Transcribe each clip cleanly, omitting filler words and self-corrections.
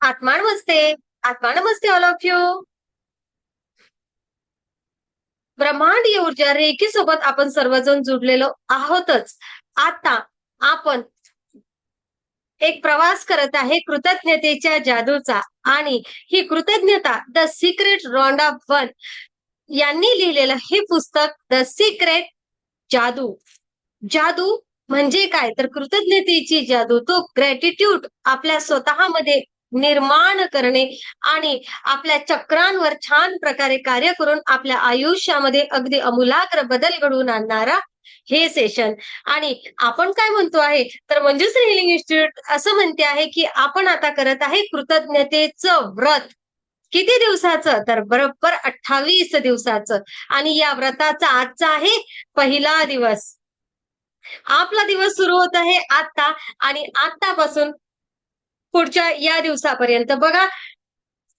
आत्मा नमस्ते. आत्मा नमस्ते all of you. ब्रह्मांडीय ऊर्जा रेकी सोबत आपण सर्वजण जुडलेलो आहोतच. आता आपण एक प्रवास करत आहे कृतज्ञतेच्या जादूचा आणि ही कृतज्ञता द सिक्रेट रॉन्ड ऑफ वन यांनी लिहिलेलं हे पुस्तक द सिक्रेट जादू. जादू म्हणजे काय तर कृतज्ञतेची जादू. तो ग्रॅटिट्यूड आपल्या स्वतःमध्ये निर्माण करणे आणि आपल्या चक्रांवर छान प्रकारे कार्य करून आपल्या आयुष्यामध्ये अगदी आमूलाग्र बदल घडवून आणणारा हे सेशन. आणि आपण काय म्हणतो आहे तर मंजुश्री हिलिंग इन्स्टिट्यूट असं म्हणते आहे की आपण आता करत आहे कृतज्ञतेचं व्रत. किती दिवसाचं तर बरोबर 28 दिवसाचं. आणि या व्रताचा आजचा आहे पहिला दिवस. आपला दिवस सुरू होत आहे आता आणि आतापासून पुढच्या या दिवसापर्यंत. बघा,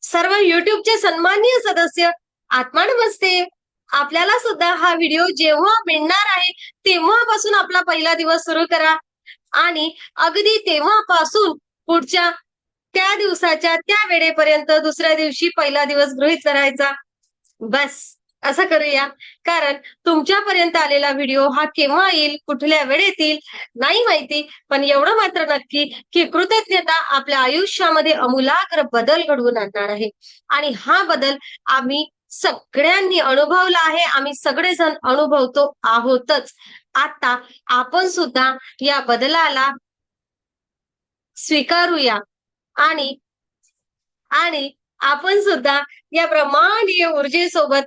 सर्व युट्यूबचे सन्माननीय सदस्य, आत्मा नमस्ते. आपल्याला सुद्धा हा व्हिडिओ जेव्हा मिळणार आहे तेव्हापासून आपला पहिला दिवस सुरू करा आणि अगदी तेव्हापासून पुढच्या त्या दिवसाच्या त्या वेळेपर्यंत दुसऱ्या दिवशी पहिला दिवस गृहीत करायचा. बस असं करूया. कारण तुमच्यापर्यंत आलेला व्हिडिओ हा केव्हा येईल, कुठल्या वेळेत येईल नाही माहिती, पण एवढं मात्र नक्की की कृतज्ञता आपल्या आयुष्यामध्ये आमूलाग्र बदल घडवून आणणार आहे. आणि हा बदल आम्ही सगळ्यांनी अनुभवला आहे. आम्ही सगळेजण अनुभवतो आहोतच. आता आपण सुद्धा या बदलाला स्वीकारूया आणि आणि आपण सुद्धा या ब्रह्मांडीय ऊर्जेसोबत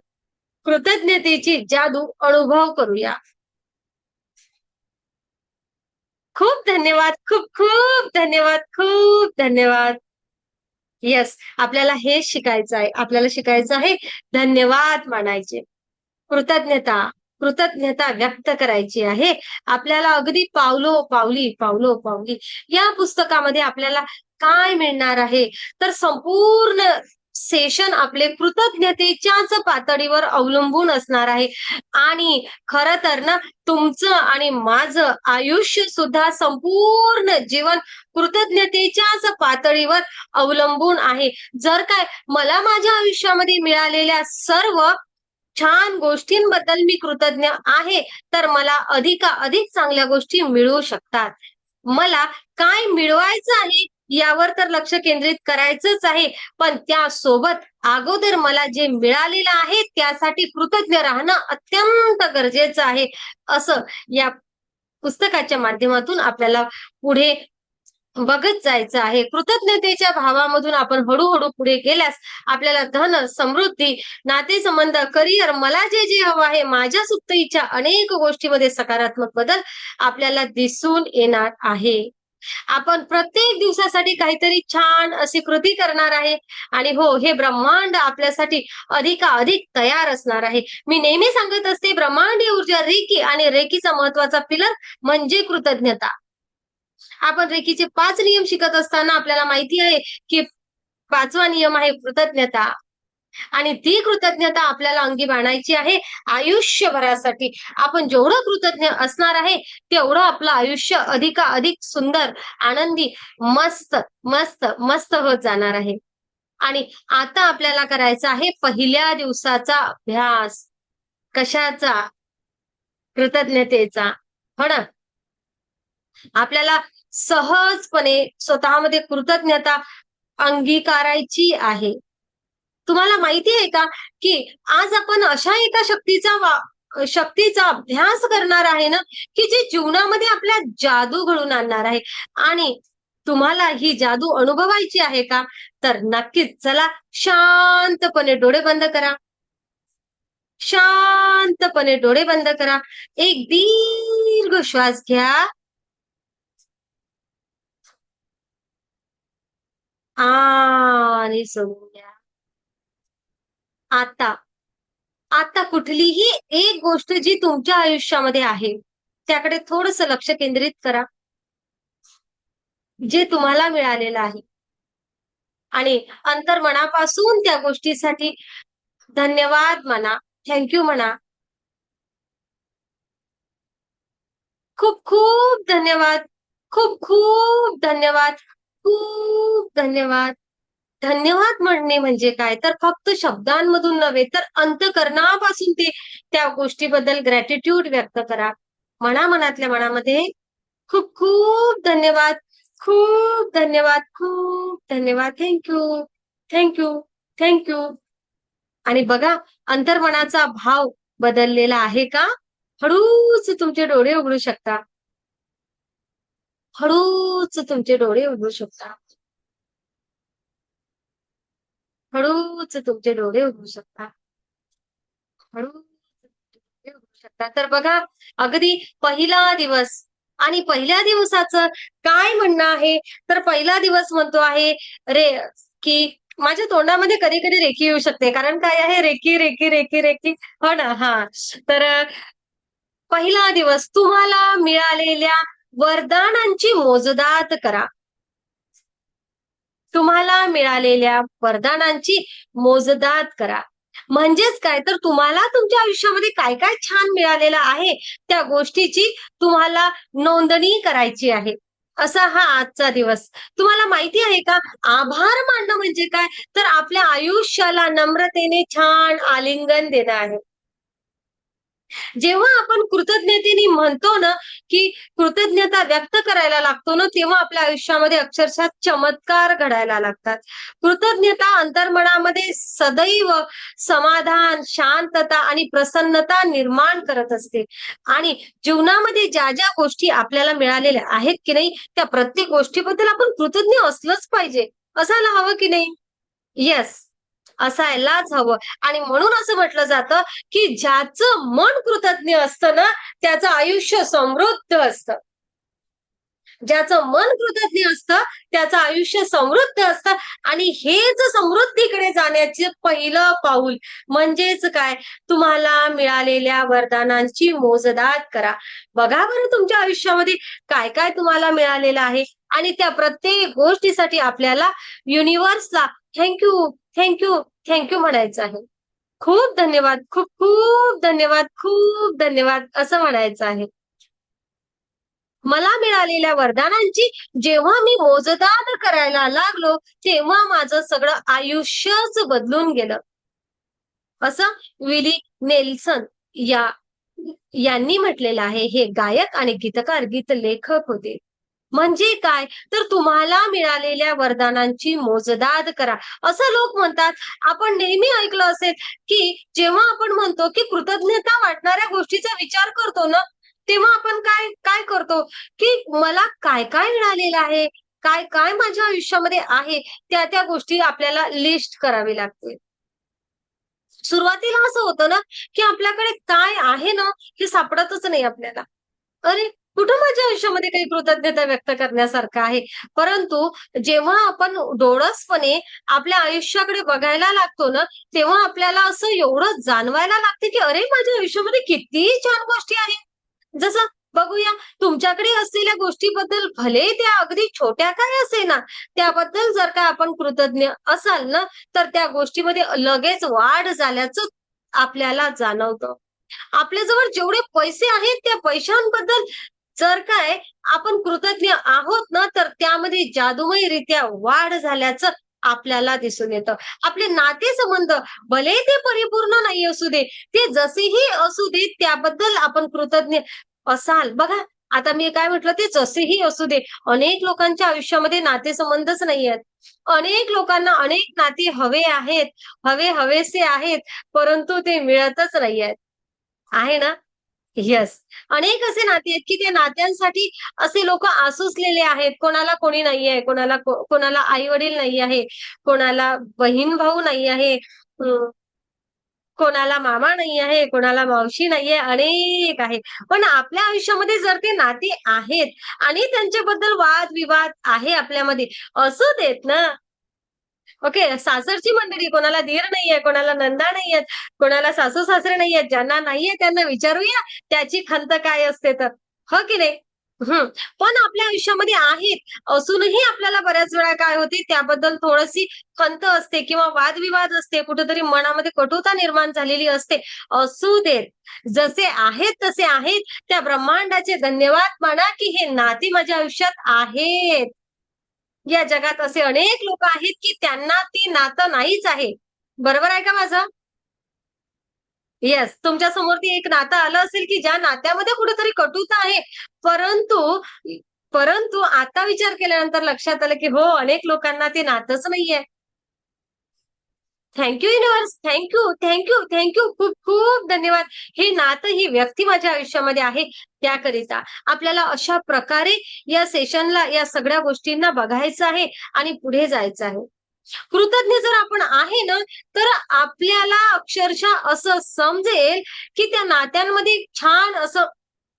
कृतज्ञतेची जादू अनुभव करूया. खूप धन्यवाद. खूप खूप धन्यवाद. खूप धन्यवाद. येस, आपल्याला हेच शिकायचं आहे. आपल्याला शिकायचं आहे धन्यवाद मानायचे. कृतज्ञता, कृतज्ञता व्यक्त करायची आहे. आपल्याला अगदी पावलो-पावली, पावलो-पावली या पुस्तकामध्ये आपल्याला काय मिळणार आहे, तर संपूर्ण सेशन आपले कृतज्ञतेच्याच पातळीवर अवलंबून असणार आहे. आणि खरं तर ना, तुमचं आणि माझं आयुष्य सुद्धा संपूर्ण जीवन कृतज्ञतेच्याच पातळीवर अवलंबून आहे. जर काय मला माझ्या आयुष्यामध्ये मिळालेल्या सर्व छान गोष्टींबद्दल मी कृतज्ञ आहे, तर मला अधिकाधिक चांगल्या गोष्टी मिळू शकतात. मला काय मिळवायचं आहे यावर तर लक्ष केंद्रित करायचंच आहे. पण त्यासोबत अगोदर मला जे मिळालेलं आहे त्यासाठी कृतज्ञ राहणं अत्यंत गरजेचं आहे. असं या पुस्तकाच्या माध्यमातून आपल्याला पुढे बघत जायचं आहे. कृतज्ञतेच्या भावामधून आपण हळू पुढे गेल्यास आपल्याला धन, समृद्धी, नातेसंबंध, करिअर, मला जे हवं आहे, माझ्या सुप्त इच्छा अनेक गोष्टीमध्ये सकारात्मक बदल आपल्याला दिसून येणार आहे. आपण प्रत्येक दिवसासाठी काहीतरी छान अशी कृती करणार आहे आणि हो, हे ब्रह्मांड आपल्यासाठी अधिकाधिक तयार असणार आहे. मी नेहमी सांगत असते ब्रह्मांडीय ऊर्जा रेकी आणि रेकीचा महत्वाचा पिलर म्हणजे कृतज्ञता. आपण रेकीचे 5 नियम शिकत असताना आपल्याला माहिती आहे की 5वा नियम आहे कृतज्ञता. आणि ती कृतज्ञता आपल्याला अंगी बाणायची आहे आयुष्यभरासाठी. आपण जेवढं कृतज्ञ असणार आहे, तेवढं आपलं आयुष्य अधिकाधिक सुंदर, आनंदी, मस्त, मस्त, मस्त होत जाणार आहे. आणि आता आपल्याला करायचा आहे पहिल्या दिवसाचा अभ्यास. कशाचा? कृतज्ञतेचा. हो ना? आपल्याला सहजपणे स्वतःमध्ये कृतज्ञता अंगीकारायची आहे. तुम्हाला माहिती आहे का, की आज आपण अशा एका शक्तीचा अभ्यास करणार आहे ना, की जी जीवनामध्ये आपल्या जादू घडवून आणणार आहे. आणि तुम्हाला ही जादू अनुभवायची आहे का? तर नक्कीच चला शांतपणे डोळे बंद करा. शांतपणे डोळे बंद करा. एक दीर्घ श्वास घ्या आणि सोडून द्या. आता आता कुठलीही एक गोष्ट जी तुमच्या आयुष्यामध्ये आहे, त्याकडे थोडंसं लक्ष केंद्रित करा. जे तुम्हाला मिळालेलं आहे आणि अंतर्मनापासून त्या गोष्टीसाठी धन्यवाद म्हणा, थँक यू म्हणा. खूप खूप धन्यवाद. खूप खूप धन्यवाद. खूप धन्यवाद. धन्यवाद म्हणणे म्हणजे काय? तर फक्त शब्दांमधून नव्हे, तर अंतःकरणापासून ते त्या गोष्टीबद्दल ग्रॅटिट्यूड व्यक्त करा. मनातल्या मनामध्ये खूप खूप धन्यवाद, खूप धन्यवाद, खूप धन्यवाद. थँक यू, आणि बघा अंतर्मनाचा भाव बदललेला आहे का? हळूच तुमचे डोळे उघडू शकता. हळूच तुमचे डोळे उघडू शकता. हळूच तुमचे डोळे उघडू शकता. हळूच तुमचे डोळे उघडू शकता. तर बघा अगदी पहिला दिवस आणि पहिल्या दिवसाचं काय म्हणणं आहे? तर पहिला दिवस म्हणतो आहे रे की माझ्या तोंडामध्ये कधी-कधी रेकी येऊ शकते. कारण काय आहे रेकी. हो ना? हां. तर पहिला दिवस तुम्हाला मिळालेल्या वरदानांची मोजदाद करा. तुम्हाला मिळालेल्या वरदानांची मोजदाद करा. म्हणजेच काय तर तुम्हाला तुमच्या आयुष्यामध्ये काय-काय छान मिळालेलं आहे, त्या गोष्टीची तुम्हाला नोंदणी करायची आहे. असा हा आजचा दिवस. तुम्हाला माहिती आहे का, आभार मानणं म्हणजे काय? तर आपल्या आयुष्याला नम्रतेने छान आलिंगन देणं आहे. जेव्हा आपण कृतज्ञतेने म्हणतो ना, की कृतज्ञता व्यक्त करायला लागतो ना, तेव्हा आपल्या आयुष्यामध्ये अक्षरशः चमत्कार घडायला लागतात. कृतज्ञता अंतर्मनामध्ये सदैव समाधान, शांतता आणि प्रसन्नता निर्माण करत असते. आणि जीवनामध्ये ज्या गोष्टी आपल्याला मिळालेल्या आहेत की नाही, त्या प्रत्येक गोष्टीबद्दल आपण कृतज्ञ असलंच पाहिजे. असायला हवं की नाही? येस. असायलाच हवं आणि म्हणून असं म्हटलं जातं, की ज्याचं मन कृतज्ञ असतं ना, त्याचं आयुष्य समृद्ध असतं. ज्याचं मन कृतज्ञ असतं, त्याचं आयुष्य समृद्ध असतं आणि हेच समृद्धीकडे जाण्याचं पहिलं पाऊल म्हणजेच काय? तुम्हाला मिळालेल्या वरदानांची मोजदाद करा. बघा बरं तुमच्या आयुष्यामध्ये काय-काय तुम्हाला मिळालेलं आहे आणि त्या प्रत्येक गोष्टीसाठी आपल्याला युनिव्हर्सला थँक म्हणायचं आहे. खूप धन्यवाद, खूप धन्यवाद, खूप धन्यवाद असं म्हणायचं आहे. मला मिळालेल्या वरदानांची जेव्हा मी मोजदाद करायला लागलो, तेव्हा माझं सगळं आयुष्यच बदलून गेलं. असं विली नेल्सन या यांनी म्हटलेलं आहे. हे गायक आणि गीतकार, गीत लेखक होते. म्हणजे काय? तर तुम्हाला मिळालेल्या वरदानांची मोजदाद करा. असं लोक म्हणतात, आपण नेहमी ऐकलं असेल, की जेव्हा आपण म्हणतो, की कृतज्ञता वाटणाऱ्या गोष्टीचा विचार करतो ना, तेव्हा आपण काय काय करतो, की मला काय-काय मिळालेलं आहे, काय-काय माझ्या आयुष्यामध्ये आहे, त्या गोष्टी आपल्याला लिस्ट करावी लागते. सुरुवातीला असं होतं ना, की आपल्याकडे काय आहे ना, हे सापडतच नाही आपल्याला. अरे, कुठं माझ्या आयुष्यामध्ये काही कृतज्ञता व्यक्त करण्यासारखं आहे. परंतु जेव्हा आपण डोळसपणे आपल्या आयुष्याकडे बघायला लागतो ना, तेव्हा आपल्याला असं एवढं जाणवायला लागते, की अरे, माझ्या आयुष्यामध्ये किती छान गोष्टी आहेत. जसं बघूया तुमच्याकडे असलेल्या गोष्टीबद्दल भले त्या अगदी छोट्या काय असेना, त्याबद्दल जर का आपण कृतज्ञ असाल ना, तर त्या गोष्टीमध्ये लगेच वाढ झाल्याचं आपल्याला जाणवतं. आपल्याजवळ जेवढे पैसे आहेत, त्या पैशांबद्दल जर काय आपण कृतज्ञ आहोत ना, तर त्यामध्ये जादूमयरित्या वाढ झाल्याचं आपल्याला दिसून येतं. आपले नातेसंबंध भले ते परिपूर्ण नाही असू दे, ते जसेही असू देत त्याबद्दल आपण कृतज्ञ असाल. बघा, आता मी काय म्हटलं ते जसेही असू दे, अनेक लोकांच्या आयुष्यामध्ये नातेसंबंधच नाहीयेत. अनेक लोकांना अनेक नाती हवे आहेत, हवेसे आहेत, परंतु ते मिळतच नाहीयेत. आहे ना? येस. अनेक असे नाते आहेत, की त्या नात्यांसाठी असे लोकं आसुसलेले आहेत. कोणाला कोणी नाहीये, कोणाला आई-वडील नाही आहे, कोणाला बहीण-भाऊ नाही आहे, कोणाला मामा नाही आहे, कोणाला मावशी नाहीये, अनेक आहे. पण आपल्या आयुष्यामध्ये जर ते नाते आहेत आणि त्यांच्याबद्दल वाद-विवाद आहे आपल्यामध्ये, असू देत ना. ओके. सासरची मंडळी, कोणाला दीर नाहीये, कोणाला नंदा नाहीयेत, कोणाला सासू-सासरे नाहीयेत. ज्यांना नाहीये त्यांना विचारूया त्याची खंत काय असते तर. हो की नाही? हं. पण आपल्या आयुष्यामध्ये आहेत, असूनही आपल्याला बऱ्याच वेळा काय होते त्याबद्दल थोडीशी खंत असते किंवा वादविवाद असते, कुठेतरी मनामध्ये कटुता निर्माण झालेली असते. असू देत. जसे आहेत तसे आहेत. त्या ब्रह्मांडाचे धन्यवाद माना, की हे नाती माझ्या आयुष्यात आहेत. या जगात असे अनेक लोक आहेत की त्यांना ते नातं नाहीच आहे. बरोबर आहे का माझं? येस. तुमच्या समोर ते एक नातं आलं असेल की ज्या नात्यामध्ये कुठेतरी कटुता आहे. परंतु परंतु आता विचार केल्यानंतर लक्षात आलं की हो, अनेक लोकांना ते नातंच नाहीये. Thank you universe. Thank you, thank you, thank you. खूप खूप धन्यवाद. हे नातं, ही व्यक्ती माझ्या आयुष्यामध्ये आहे त्याकरिता. आपल्याला अशा प्रकारे या सेशनला, या सगळ्या गोष्टींना बघायचं आहे आणि पुढे जायचं आहे. कृतज्ञ जर आपण आहे ना, तर आपल्याला अक्षरशः असं समजेल, की त्या नात्यांमध्ये छान असं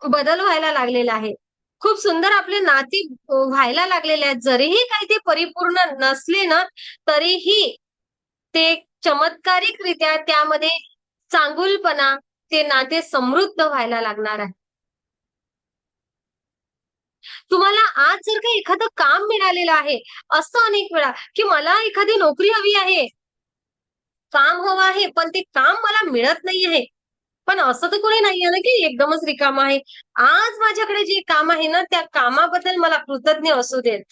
बदल व्हायला लागलेला आहे. खूप सुंदर आपले नाती व्हायला लागलेले आहेत. जरीही काही ते परिपूर्ण नसले ना, तरीही ते चमत्कारिकरित्या त्यामध्ये चांगुलपणा, ते नाते समृद्ध व्हायला लागणार आहे. तुम्हाला आज जर का एखादं काम मिळालेलं आहे, असं अनेक वेळा, की मला एखादी नोकरी हवी आहे, काम हवं आहे, पण ते काम मला मिळत नाही आहे. पण असं तर कोणी नाहीये ना, की एकदमच रिकामं आहे. आज माझ्याकडे जे काम आहे ना, त्या कामाबद्दल मला कृतज्ञ असू देत.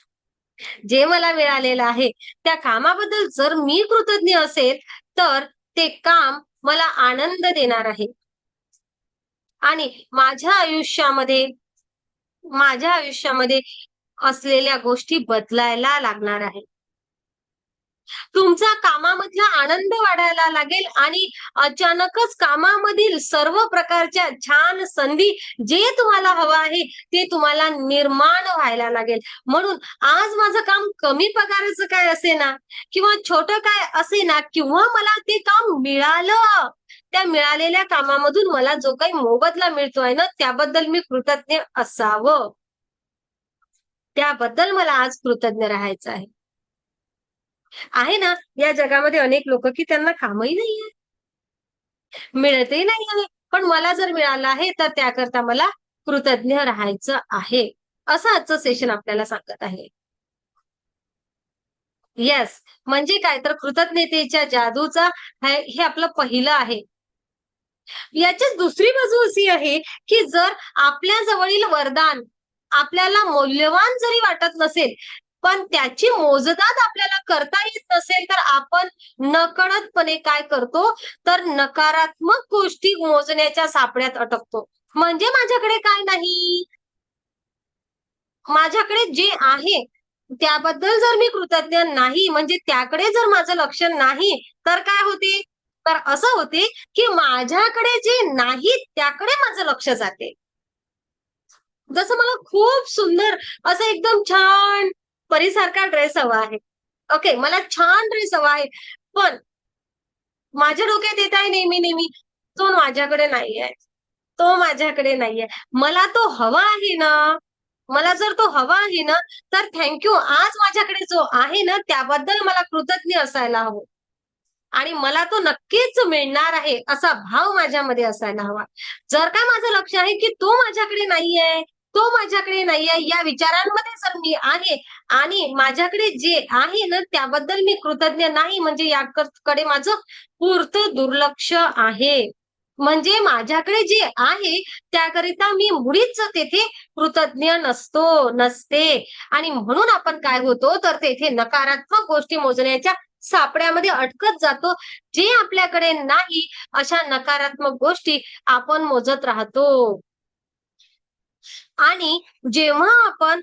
जे मला मिळालेलं आहे, त्या कामाबद्दल जर मी कृतज्ञ असेल, तर ते काम मला आनंद देणार आहे आणि माझ्या आयुष्यामध्ये असलेल्या गोष्टी बदलायला लागणार आहे. तुमचा कामामधला आनंद वाढायला लागेल आणि अचानकच कामामधील सर्व प्रकारच्या छान संधी जे तुम्हाला हवं आहे, ते तुम्हाला निर्माण व्हायला लागेल. म्हणून आज माझं काम कमी पगाराचं काय असेना किंवा छोटं काय असेना किंवा मला ते काम मिळालं, त्या मिळालेल्या कामामधून मला जो काही मोबदला मिळतोय ना, त्याबद्दल मी कृतज्ञ असावं. त्याबद्दल मला आज कृतज्ञ राहायचं आहे. आहे ना, या जगामध्ये अनेक लोकं की त्यांना कामही नाहीये, मिळतही नाही आहे. पण मला जर मिळालं आहे, तर त्याकरता मला कृतज्ञ राहायचं आहे. असं आजचं सेशन आपल्याला सांगत आहे. येस. म्हणजे काय तर कृतज्ञतेच्या जादूचा हे आपलं पहिलं आहे. याचीच दुसरी बाजू अशी आहे, की जर आपल्या जवळील वरदान आपल्याला मौल्यवान जरी वाटत नसेल, पण त्याची मोजदाद आपल्याला करता येत नसेल, तर आपण नकळतपणे काय करतो, तर नकारात्मक गोष्टी मोजण्याच्या सापळ्यात अटकतो. म्हणजे माझ्याकडे काय नाही, माझ्याकडे जे आहे, त्याबद्दल जर मी कृतज्ञ नाही, म्हणजे त्याकडे जर माझं लक्ष नाही, तर काय होते? तर असं होते, की माझ्याकडे जे नाही, त्याकडे माझं लक्ष जाते. जसं मला खूप सुंदर असं एकदम छान परीसारखा ड्रेस हवा आहे. ओके, मला छान ड्रेस हवा आहे. पण माझ्या डोक्यात येत आहे नेहमी-नेहमी, तो माझ्याकडे नाहीये. तो माझ्याकडे नाहीये. मला तो हवा आहे ना, मला जर तो हवा आहे ना, तर थँक आज माझ्याकडे जो आहे ना, त्याबद्दल मला कृतज्ञ असायला हवं. आणि मला तो नक्कीच मिळणार आहे, असा भाव माझ्यामध्ये असायला हवा. जर का माझं लक्ष आहे, की तो माझ्याकडे नाहीये, तो माझ्याकडे नाहीये, या विचारांमध्ये जर मी आहे आणि माझ्याकडे जे आहे ना, त्याबद्दल मी कृतज्ञ नाही, म्हणजे याकडे माझं पुरतं दुर्लक्ष आहे. म्हणजे माझ्याकडे जे आहे, त्याकरिता मी मुळीच तेथे कृतज्ञ नसते आणि म्हणून आपण काय होतो, तर तेथे नकारात्मक गोष्टी मोजण्याच्या सापड्यामध्ये अडकत जातो. जे आपल्याकडे नाही, अशा नकारात्मक गोष्टी आपण मोजत राहतो. आणि जेव्हा आपण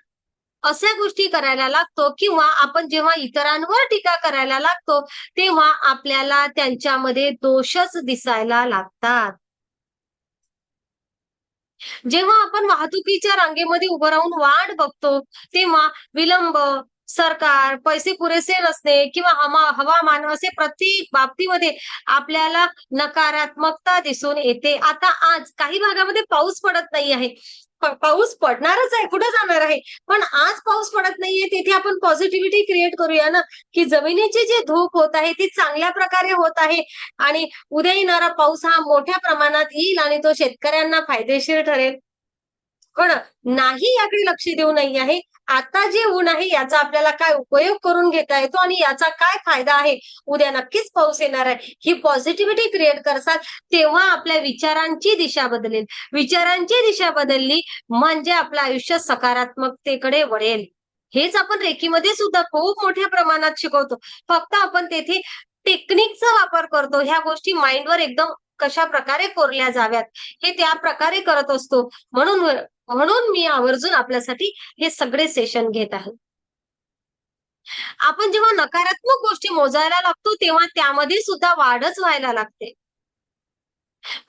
अशा गोष्टी करायला लागतो किंवा आपण जेव्हा इतरांवर टीका करायला लागतो, तेव्हा आपल्याला त्यांच्यामध्ये दोषच दिसायला लागतात. जेव्हा आपण वाहतुकीच्या रांगेमध्ये उभं राहून वाट बघतो, तेव्हा विलंब, सरकार, पैसे पुरेसे नसणे किंवा हवामान असे प्रत्येक बाबतीमध्ये आपल्याला नकारात्मकता दिसून येते. आता आज काही भागामध्ये पाऊस पडत नाही आहे. पाऊस पडणारच आहे, कुठे जाणार आहे? पण आज पाऊस पडत नाहीये, तिथे आपण पॉझिटिव्हिटी क्रिएट करूया ना, की जमिनीची जी धूप होत आहे, ती चांगल्या प्रकारे होत आहे आणि उद्या येणारा पाऊस हा मोठ्या प्रमाणात येईल आणि तो शेतकऱ्यांना फायदेशीर ठरेल. पण नाही याकडे लक्ष देऊ नाही आहे. आता जे ऊन आहे याचा आपल्याला काय उपयोग करून घेता येतो आणि याचा काय फायदा आहे. उद्या नक्कीच पाऊस येणार आहे. ही पॉझिटिव्हिटी क्रिएट करतात, तेव्हा आपल्या विचारांची दिशा बदलेल. विचारांची दिशा बदलली म्हणजे आपलं आयुष्य सकारात्मकतेकडे वळेल. हेच आपण रेकीमध्ये सुद्धा खूप मोठ्या प्रमाणात शिकवतो. फक्त आपण तेथे टेक्निकचा वापर करतो. ह्या गोष्टी माइंडवर एकदम कशा प्रकारे कोरल्या जाव्यात, हे त्या प्रकारे करत असतो. म्हणून म्हणून मी आवर्जून आपल्यासाठी हे सगळे सेशन घेत आहे. आपण जेव्हा नकारात्मक गोष्टी मोजायला लागतो, तेव्हा त्यामध्ये सुद्धा वाढच व्हायला लागते.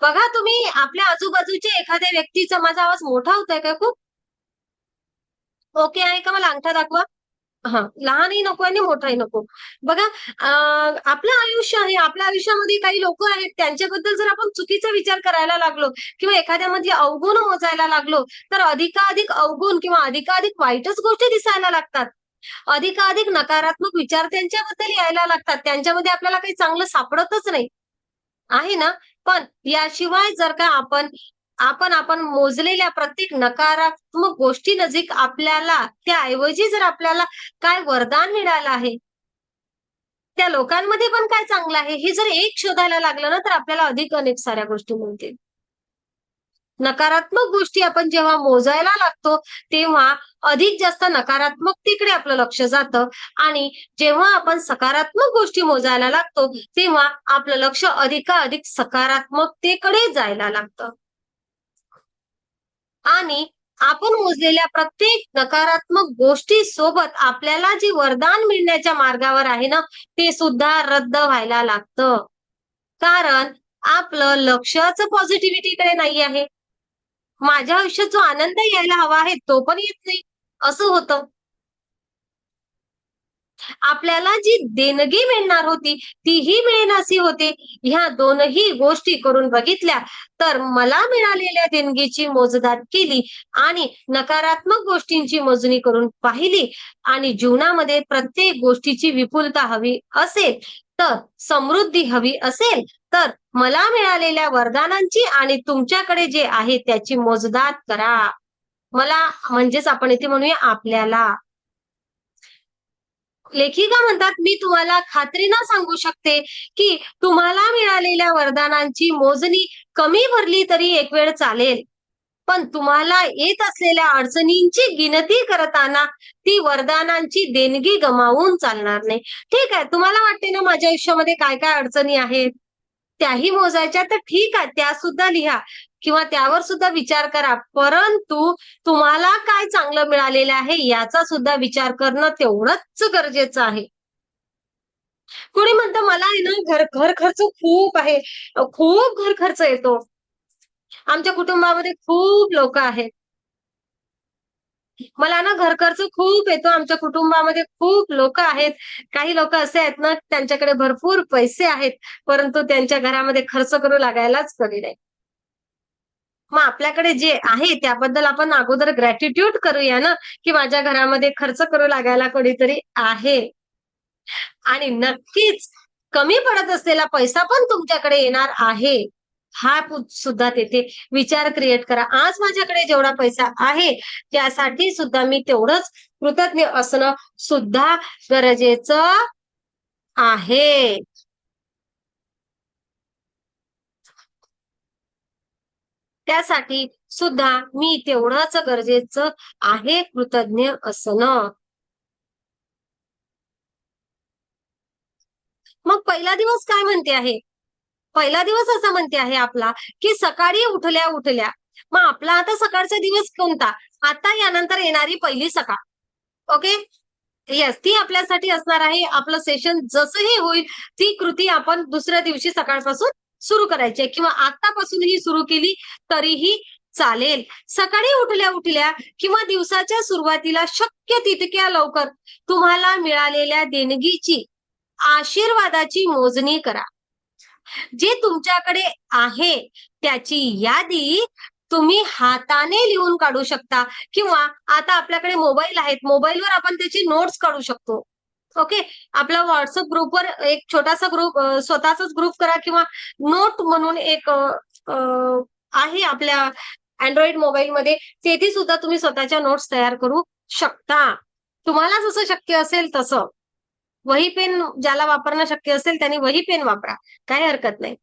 बघा तुम्ही आपल्या आजूबाजूच्या एखाद्या व्यक्तीचा माझा आवाज मोठा होतोय का खूप? ओके आहे का? मला अंगठा दाखवा. हां, लहानही नको आणि मोठाही नको. बघा आपलं आयुष्य आहे. आपल्या आयुष्यामध्ये काही लोकं आहेत, त्यांच्याबद्दल जर आपण चुकीचा विचार करायला लागलो किंवा एखाद्यामध्ये अवगुण मोजायला लागलो, तर अधिकाधिक अवगुण किंवा अधिकाधिक वाईटच गोष्टी दिसायला लागतात. अधिकाधिक नकारात्मक विचार त्यांच्याबद्दल यायला लागतात. त्यांच्यामध्ये आपल्याला काही चांगलं सापडतच नाही. आहे ना? पण याशिवाय जर का आपण मोजलेल्या प्रत्येक नकारात्मक गोष्टी नजीक आपल्याला त्याऐवजी जर आपल्याला काय वरदान मिळालं आहे, त्या लोकांमध्ये पण काय चांगलं आहे, हे जर एक शोधायला लागलं ना, तर आपल्याला अधिक अनेक साऱ्या गोष्टी मिळतील. नकारात्मक गोष्टी आपण जेव्हा मोजायला लागतो, तेव्हा अधिक जास्त नकारात्मकतेकडे आपलं लक्ष जातं आणि जेव्हा आपण सकारात्मक गोष्टी मोजायला लागतो, तेव्हा आपलं लक्ष अधिकाधिक सकारात्मकतेकडे जायला लागतं. आणि आपण मोजलेल्या प्रत्येक नकारात्मक गोष्टीसोबत आपल्याला जे वरदान मिळण्याच्या मार्गावर आहे ना, ते सुद्धा रद्द व्हायला लागतं. कारण आपलं लक्षच पॉझिटिव्हिटीकडे नाही आहे. माझ्या आयुष्यात जो आनंद यायला हवा आहे, तो पण येत नाही. असं होतं. आपल्याला जी देणगी मिळणार होती, तीही मिळेनाशी होते. ह्या दोनही गोष्टी करून बघितल्या, तर मला मिळालेल्या देणगीची मोजदाद केली आणि नकारात्मक गोष्टींची मोजणी करून पाहिली आणि जीवनामध्ये प्रत्येक गोष्टीची विपुलता हवी असेल, तर समृद्धी हवी असेल, तर मला मिळालेल्या वरदानांची आणि तुमच्याकडे जे आहे त्याची मोजदाद करा. मला म्हणजेच आपण इथे म्हणूया आपल्याला. लेखिका म्हणतात, "मी तुम्हाला खात्रीनं सांगू शकते, की तुम्हाला मिळालेल्या वरदानांची मोजणी कमी भरली तरी एक वेळ चालेल. पण तुम्हाला येत असलेल्या अडचणींची गिनती करताना ती वरदानांची देणगी गमावून चालणार नाही." ठीक आहे, तुम्हाला वाटते ना माझ्या आयुष्यामध्ये काय-काय अडचणी आहेत, त्याही मोजायच्या तर ठीक आहे, त्यासुद्धा लिहा किंवा त्यावर सुद्धा विचार करा. परंतु तुम्हाला काय चांगलं मिळालेलं आहे याचा सुद्धा विचार करणं तेवढंच गरजेचं आहे. कोणी म्हणतं मला आहे ना घर खर्च खूप आहे. खूप घर खर्च येतो. आमच्या कुटुंबामध्ये खूप लोकं आहेत. मला ना घर खर्च खूप येतो. आमच्या कुटुंबामध्ये खूप लोकं आहेत. काही लोकं असे आहेत ना, त्यांच्याकडे भरपूर पैसे आहेत, परंतु त्यांच्या घरामध्ये खर्च करू लागायलाच कमी नाही. मग आपल्याकडे जे आहे त्याबद्दल आपण अगोदर ग्रॅटिट्यूड करूया ना, की माझ्या घरामध्ये खर्च करू लागायला कोणीतरी आहे. आणि नक्कीच कमी पडत असलेला पैसा पण तुमच्याकडे येणार आहे. हा सुद्धा तेथे विचार क्रिएट करा. आज माझ्याकडे जेवढा पैसा आहे, त्यासाठी सुद्धा मी तेवढंच कृतज्ञ असणं सुद्धा गरजेचं आहे. त्यासाठी सुद्धा मी तेवढंच गरजेचं आहे कृतज्ञ असणं. मग पहिला दिवस काय म्हणते आहे? पहिला दिवस असा म्हणते आहे आपला, की सकाळी उठल्या-उठल्या मग आपला आता सकाळचा दिवस कोणता? आता यानंतर येणारी पहिली सकाळ. ओके? येस, ती आपल्यासाठी असणार आहे. आपलं सेशन जसंही होईल, ती कृती आपण दुसऱ्या दिवशी सकाळपासून सुरू करायची आहे किंवा आत्तापासूनही सुरू केली तरीही चालेल. सकाळी उठल्या-उठल्या किंवा दिवसाच्या सुरुवातीला शक्य तितक्या लवकर तुम्हाला मिळालेल्या देणगीची, आशीर्वादाची मोजणी करा. जे तुमच्याकडे आहे त्याची यादी तुम्ही हाताने लिहून काढू शकता किंवा आता आपल्याकडे मोबाईल आहेत. मोबाईलवर आपण त्याची नोट्स काढू शकतो. ओके. आपला WhatsApp ग्रुपवर एक छोटासा ग्रुप स्वतःचाच ग्रुप करा किंवा नोट म्हणून एक आहे आपल्या Android मोबाईलमध्ये. तेथे सुद्धा तुम्ही स्वतःच्या नोट्स तयार करू शकता. तुम्हाला जसं शक्य असेल तसं. वही पेन ज्याला वापरणं शक्य असेल त्याने वही पेन वापरा. काही हरकत नाही.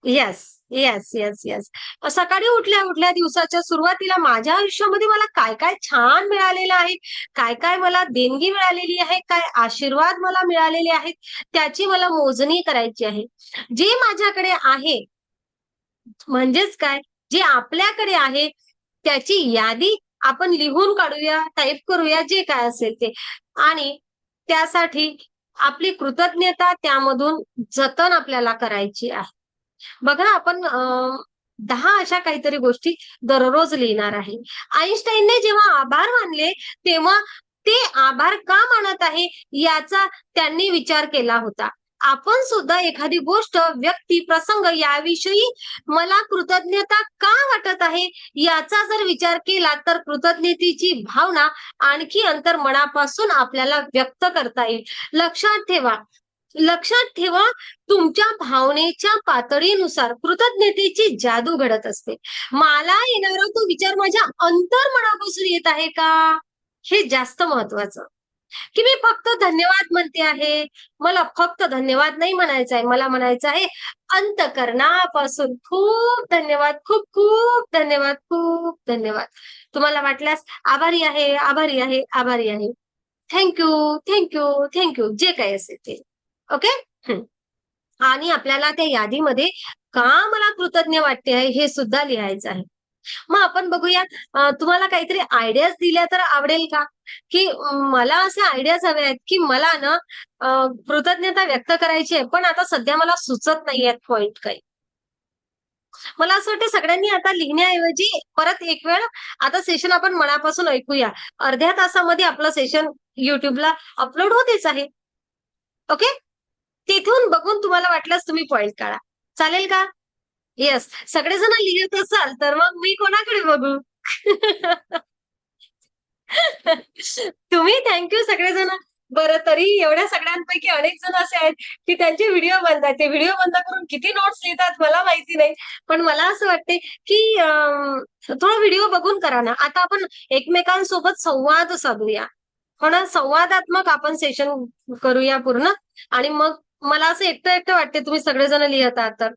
येस. Yes, yes, yes. सकाळी उठल्या-उठल्या दिवसाच्या सुरुवातीला माझ्या आयुष्यामध्ये मला काय-काय छान मिळालेलं आहे, काय-काय मला देणगी मिळालेली आहे, काय आशीर्वाद मला मिळालेले आहेत, त्याची मला मोजणी करायची आहे. जे माझ्याकडे आहे म्हणजेच काय, जे आपल्याकडे आहे त्याची यादी आपण लिहून काढूया, टाइप करूया, जे काय असेल ते. आणि त्यासाठी आपली कृतज्ञता त्यामधून जतन आपल्याला करायची आहे. बघा आपण 10 अशा काहीतरी गोष्टी दररोज लिहिणार आहे. आइन्स्टाईनने जेव्हा आभार मानले, तेव्हा ते आभार का मानत आहे याचा त्यांनी विचार केला होता. आपण सुद्धा एखादी गोष्ट, व्यक्ती, प्रसंग याविषयी मला कृतज्ञता का वाटत आहे याचा जर विचार केला, तर कृतज्ञतेची भावना आणखी अंतर्मनापासून आपल्याला व्यक्त करता येईल. लक्षात ठेवा, लक्षात ठेवा तुमच्या भावनेच्या पातळीनुसार कृतज्ञतेची जादू घडत असते. मला येणारा तो विचार माझ्या अंतर्मनापासून येत आहे का? हे जास्त महत्वाचं. की मी फक्त धन्यवाद म्हणते आहे. मला फक्त धन्यवाद नाही म्हणायचं आहे. मला म्हणायचं आहे अंतःकरणापासून खूप धन्यवाद, खूप खूप धन्यवाद, खूप धन्यवाद. तुम्हाला वाटल्यास आभारी आहे, आभारी आहे, आभारी आहे. थँक यू, जे काही असेल ते. ओके? आणि आपल्याला त्या यादीमध्ये का मला कृतज्ञ वाटते आहे हे सुद्धा लिहायचं आहे. मग आपण बघूया तुम्हाला काहीतरी आयडियाज दिल्या तर आवडेल का? की मला अशा आयडियाज हव्या आहेत, की मला ना कृतज्ञता व्यक्त करायची आहे, पण आता सध्या मला सुचत नाहीयेत पॉइंट काही. मला असं वाटतं सगळ्यांनी आता लिहिण्याऐवजी परत एक वेळ आता सेशन आपण मनापासून ऐकूया. अर्ध्या तासामध्ये आपलं सेशन YouTubeला अपलोड होतेच आहे. ओके? तिथून बघून तुम्हाला वाटल्यास तुम्ही पॉइंट काढा. चालेल का? येस. सगळेजण लिहित असाल, तर मग मी कोणाकडे बघू? तुम्ही थँक यू सगळेजण. बरं तरी एवढ्या सगळ्यांपैकी अनेक जण असे आहेत, की त्यांचे व्हिडिओ बंद आहेत. ते व्हिडिओ बंद करून किती नोट्स लिहितात मला माहिती नाही. पण मला असं वाटते, की थोडा व्हिडिओ बघून करा ना. आता आपण एकमेकांसोबत संवाद साधूया. हो ना, संवादात्मक आपण सेशन करूया पूर्ण आणि मग मला असं एकटं-एकटं वाटते तुम्ही सगळेजण लिहत आहात तर.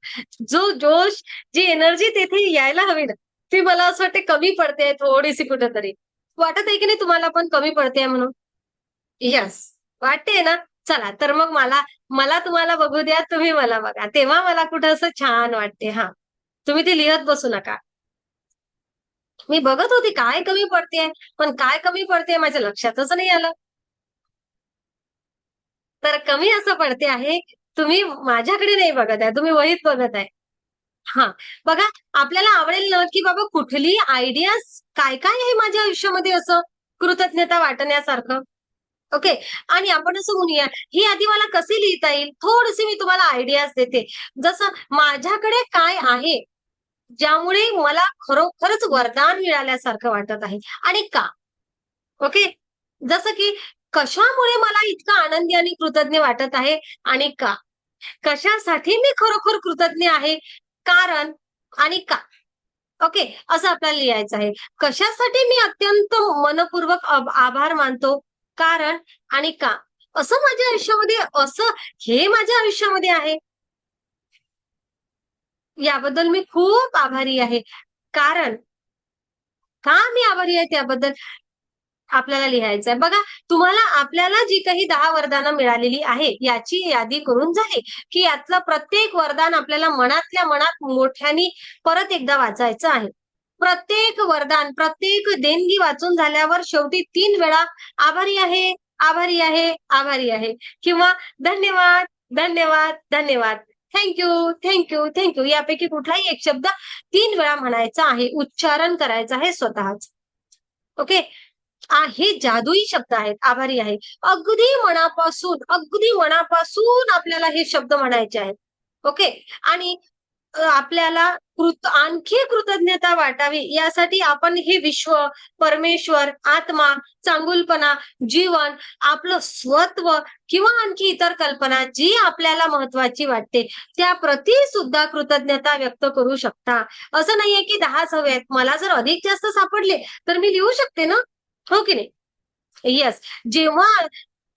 जो जोश, जी एनर्जी तेथे यायला हवी ना, ती मला असं वाटते कमी पडते थोडीशी कुठेतरी. वाटत आहे की नाही तुम्हाला पण कमी पडतेय म्हणून? येस. वाटतेय ना? चला तर मग मला मला तुम्हाला बघू द्या, तुम्ही मला बघा. तेव्हा मला कुठं असं छान वाटते. हां. तुम्ही ते लिहत बसू नका. मी बघत होती काय कमी पडतेय, पण काय कमी पडतेय माझ्या लक्षातच नाही आलं. तर कमी असं पडते आहे, तुम्ही माझ्याकडे नाही बघत आहे, तुम्ही वहीत बघत आहे. हां. बघा आपल्याला आवडेल ना, की बाबा कुठली आयडियाज काय-काय आहे माझ्या आयुष्यामध्ये असं कृतज्ञता वाटण्यासारखं? ओके. आणि आपण असं म्हणूया, ही यादी मला कशी लिहिता येईल? थोडीशी मी तुम्हाला आयडियाज देते. जसं माझ्याकडे काय आहे, ज्यामुळे मला खरोखरच वरदान मिळाल्यासारखं वाटत आहे आणि का? ओके. जसं की कशामुळे मला इतका आनंदी आणि कृतज्ञ वाटत आहे आणि का? कशासाठी मी खरोखर कृतज्ञ आहे? कारण आणि का? ओके. असं आपल्याला लिहायचं आहे. कशासाठी मी अत्यंत मनःपूर्वक आभार मानतो? कारण आणि का? असं माझ्या आयुष्यामध्ये असं हे माझ्या आयुष्यामध्ये आहे. याबद्दल मी खूप आभारी आहे. कारण का मी आभारी आहे त्याबद्दल आपल्याला लिहायचं आहे. बघा, तुम्हाला आपल्याला जी काही 10 वरदानं मिळालेली आहे, याची यादी करून झाली, की यातलं प्रत्येक वरदान आपल्याला मनातल्या मनात मोठ्याने परत एकदा वाचायचं आहे. प्रत्येक वरदान, प्रत्येक देणगी वाचून झाल्यावर शेवटी 3 वेळा आभारी आहे, आभारी आहे, आभारी आहे किंवा धन्यवाद, धन्यवाद, धन्यवाद. थँक यू, यापैकी कुठलाही एक शब्द 3 वेळा म्हणायचा आहे. उच्चारण करायचं आहे स्वतःच. ओके. हे जादुई शब्द आहेत. आभारी आहे. अगदी मनापासून आपल्याला हे शब्द म्हणायचे आहेत. ओके. आणि आपल्याला आणखी कृतज्ञता वाटावी यासाठी आपण हे विश्व, परमेश्वर, आत्मा, चांगुलपणा, जीवन, आपलं स्वत्व किंवा आणखी इतर कल्पना जी आपल्याला महत्वाची वाटते, त्याप्रती सुद्धा कृतज्ञता व्यक्त करू शकता. असं नाहीये की 10च हवे आहेत. मला जर अधिक जास्त सापडले, तर मी लिहू शकते ना. हो की नाही? येस. जेव्हा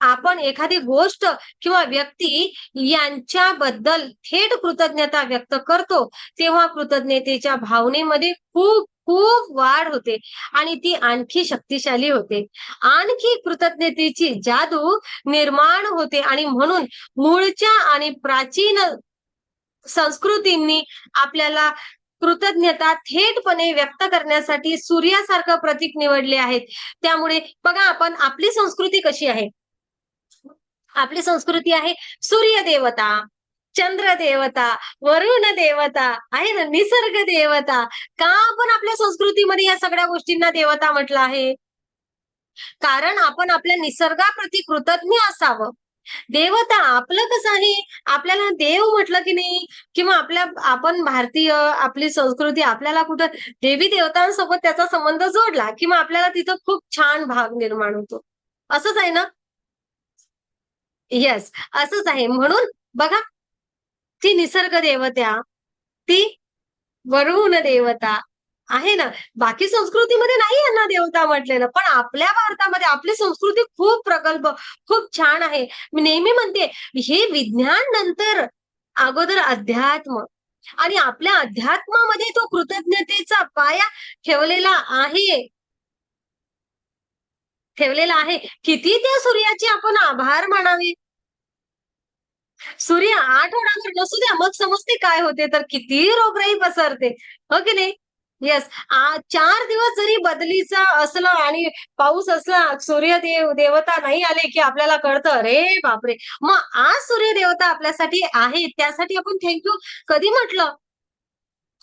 आपण एखादी गोष्ट किंवा व्यक्ती यांच्याबद्दल थेट कृतज्ञता व्यक्त करतो, तेव्हा कृतज्ञतेच्या भावनेमध्ये खूप खूप वाढ होते आणि ती आणखी शक्तिशाली होते. आणखी कृतज्ञतेची जादू निर्माण होते आणि म्हणून मूळच्या आणि प्राचीन संस्कृतींनी आपल्याला कृतज्ञता थेटपणे व्यक्त करण्यासाठी सूर्यासारखं प्रतीक निवडले आहेत. त्यामुळे बघा आपण आपली संस्कृती कशी आहे? आपली संस्कृती आहे सूर्य देवता, चंद्र देवता, वरुण देवता आहे ना, निसर्ग देवता. का आपण आपल्या संस्कृतीमध्ये या सगळ्या गोष्टींना देवता म्हटलं आहे? कारण आपण आपल्या निसर्गाप्रती कृतज्ञ असावं. देवता आपलं कसं आहे, आपल्याला देव म्हटलं की नाही किंवा आपण भारतीय, आपली संस्कृती आपल्याला कुठं देवी-देवतांसोबत त्याचा संबंध जोडला, की आपल्याला तिथं खूप छान भाव निर्माण होतो. असंच आहे ना? येस, असंच आहे. म्हणून बघा, ती निसर्ग देवता, ती वरुण देवता आहे ना. बाकी संस्कृतीमध्ये नाही यांना देवता म्हटलेलं. पण आपल्या भारतामध्ये आपली संस्कृती खूप प्रगल्भ, खूप छान आहे. मी नेहमी म्हणते, हे विज्ञान नंतर, अगोदर अध्यात्म आणि आपल्या अध्यात्मामध्ये तो कृतज्ञतेचा पाया ठेवलेला आहे. ठेवलेला आहे. किती त्या सूर्याचे आपण आभार मानावे. सूर्य आठवडाभर नसू द्या, मग समजते काय होते, तर किती रोगराई पसरते. हो की नाही? येस. 4 दिवस जरी बदलीचा असला आणि पाऊस असला, देवता नाही आले, की आपल्याला कळतं, अरे बापरे! मग आज सूर्यदेवता आपल्यासाठी आहे, त्यासाठी आपण कधी म्हटलं?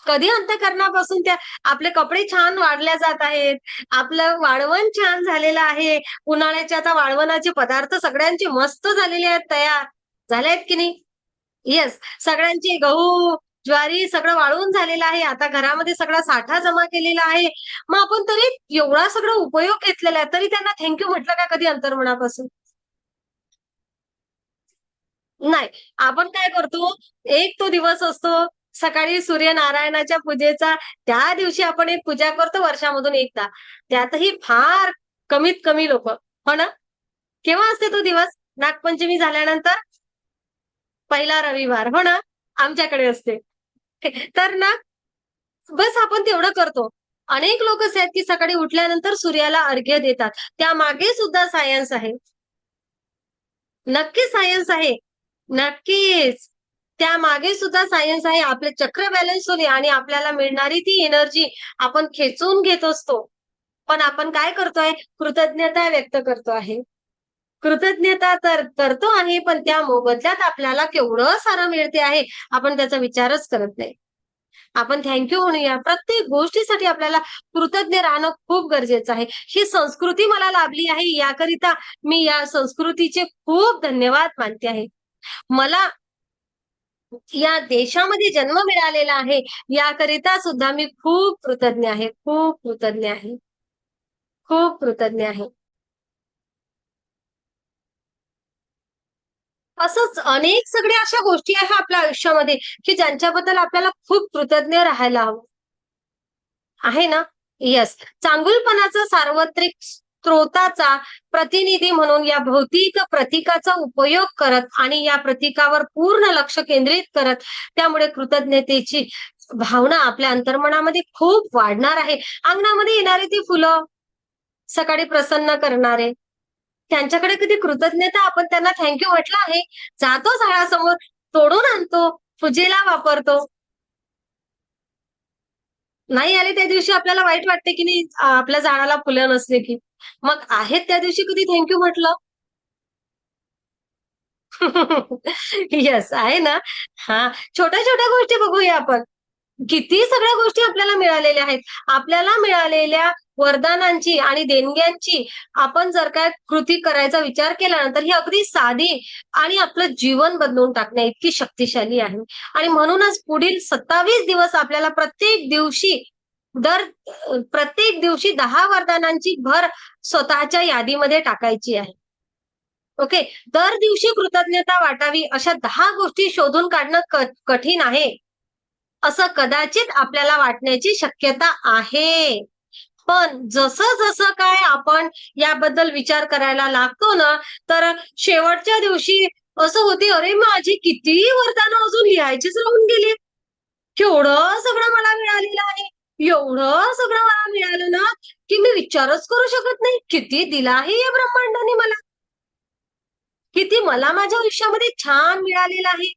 कधी अंतःकरणापासून आपले कपडे छान वाढल्या जात आहेत. आपलं वाळवण छान झालेलं आहे. उन्हाळ्याचे आता वाळवणाचे पदार्थ सगळ्यांचे मस्त झालेले आहेत तयार. झाले आहेत की नाही? येस. सगळ्यांचे गहू, ज्वारी सगळं वाळून झालेलं आहे. आता घरामध्ये सगळा साठा जमा केलेला आहे. मग आपण तरी एवढा सगळा उपयोग घेतलेला आहे. तरी त्यांना म्हटलं का कधी अंतर्मनापासून? नाही. आपण काय करतो, एक तो दिवस असतो, सकाळी सूर्यनारायणाच्या पूजेचा. त्या दिवशी आपण एक पूजा करतो वर्षामधून एकदा. त्यातही फार कमीत कमी लोकं. हो ना? केव्हा असते तो दिवस? नागपंचमी झाल्यानंतर पहिला रविवार. हो ना? आमच्याकडे असते. तर ना, बस आपण तेवढं करतो. अनेक लोक असे आहेत, की सकाळी उठल्यानंतर सूर्याला अर्घ्य देतात. त्यामागे सुद्धा सायन्स आहे. नक्कीच सायन्स आहे. नक्कीच. त्यामागे सुद्धा सायन्स आहे. आपले चक्र बॅलन्स होणे आणि आपल्याला मिळणारी ती एनर्जी आपण खेचून घेत असतो. पण आपण काय करतोय? कृतज्ञता व्यक्त करतो आहे. कृतज्ञता तर करतो आहे, पण त्या मोबदल्यात आपल्याला केवढं सारं मिळते आहे, आपण त्याचा विचारच करत नाही. आपण म्हणूया. प्रत्येक गोष्टीसाठी आपल्याला कृतज्ञ राहणं खूप गरजेचं आहे. ही संस्कृती मला लाभली आहे, याकरिता मी या संस्कृतीचे खूप धन्यवाद मानते आहे. मला या देशामध्ये जन्म मिळालेला आहे, याकरिता सुद्धा मी खूप कृतज्ञ आहे, खूप कृतज्ञ आहे, खूप कृतज्ञ आहे. असंच अनेक सगळ्या अशा गोष्टी आहेत आपल्या आयुष्यामध्ये, की ज्यांच्याबद्दल आपल्याला खूप कृतज्ञ राहायला हवं. आहे ना? येस. चांगुलपणाचा सार्वत्रिक स्त्रोताचा प्रतिनिधी म्हणून या भौतिक प्रतीकाचा उपयोग करत आणि या प्रतीकावर पूर्ण लक्ष केंद्रित करत, त्यामुळे कृतज्ञतेची भावना आपल्या अंतर्मनामध्ये खूप वाढणार आहे. अंगणामध्ये येणारी ती फुलं, सकाळी प्रसन्न करणारे, त्यांच्याकडे कधी कृतज्ञता आपण त्यांना म्हटलं आहे. जातो झाडासमोर, तोडून आणतो, पूजेला वापरतो. नाही आले त्या दिवशी आपल्याला वाईट वाटते की नाही, आपल्या झाडाला फुलं नसले की. मग आहेत त्या दिवशी कधी म्हटलं? येस, आहे ना? हां, छोट्या-छोट्या गोष्टी बघूया आपण. किती सगळ्या गोष्टी आपल्याला मिळालेल्या आहेत. आपल्याला मिळालेल्या वरदानांची आणि देणग्यांची आपण जर का कृती करायचा विचार केला ना, तर ही अगदी साधी आणि आपलं जीवन बदलून टाकण्या इतकी शक्तिशाली आहे. आणि म्हणूनच पुढील 27 दिवस आपल्याला प्रत्येक दिवशी 10 वरदानांची भर स्वतःच्या यादीमध्ये टाकायची आहे. ओके. दर दिवशी कृतज्ञता वाटावी अशा 10 गोष्टी शोधून काढणं कठीण आहे. असं कदाचित आपल्याला वाटण्याची शक्यता आहे. पण जसं जसं काय आपण याबद्दल विचार करायला लागतो ना, तर शेवटच्या दिवशी असं होते, "अरे, माझी किती वरदानं अजून लिहायचीच राहून गेली. केवढं सगळं मला मिळालेलं आहे. एवढं सगळं मला मिळालं ना, की मी विचारच करू शकत नाही. किती दिलं आहे या ब्रह्मांडाने मला. किती मला माझ्या आयुष्यामध्ये छान मिळालेलं आहे."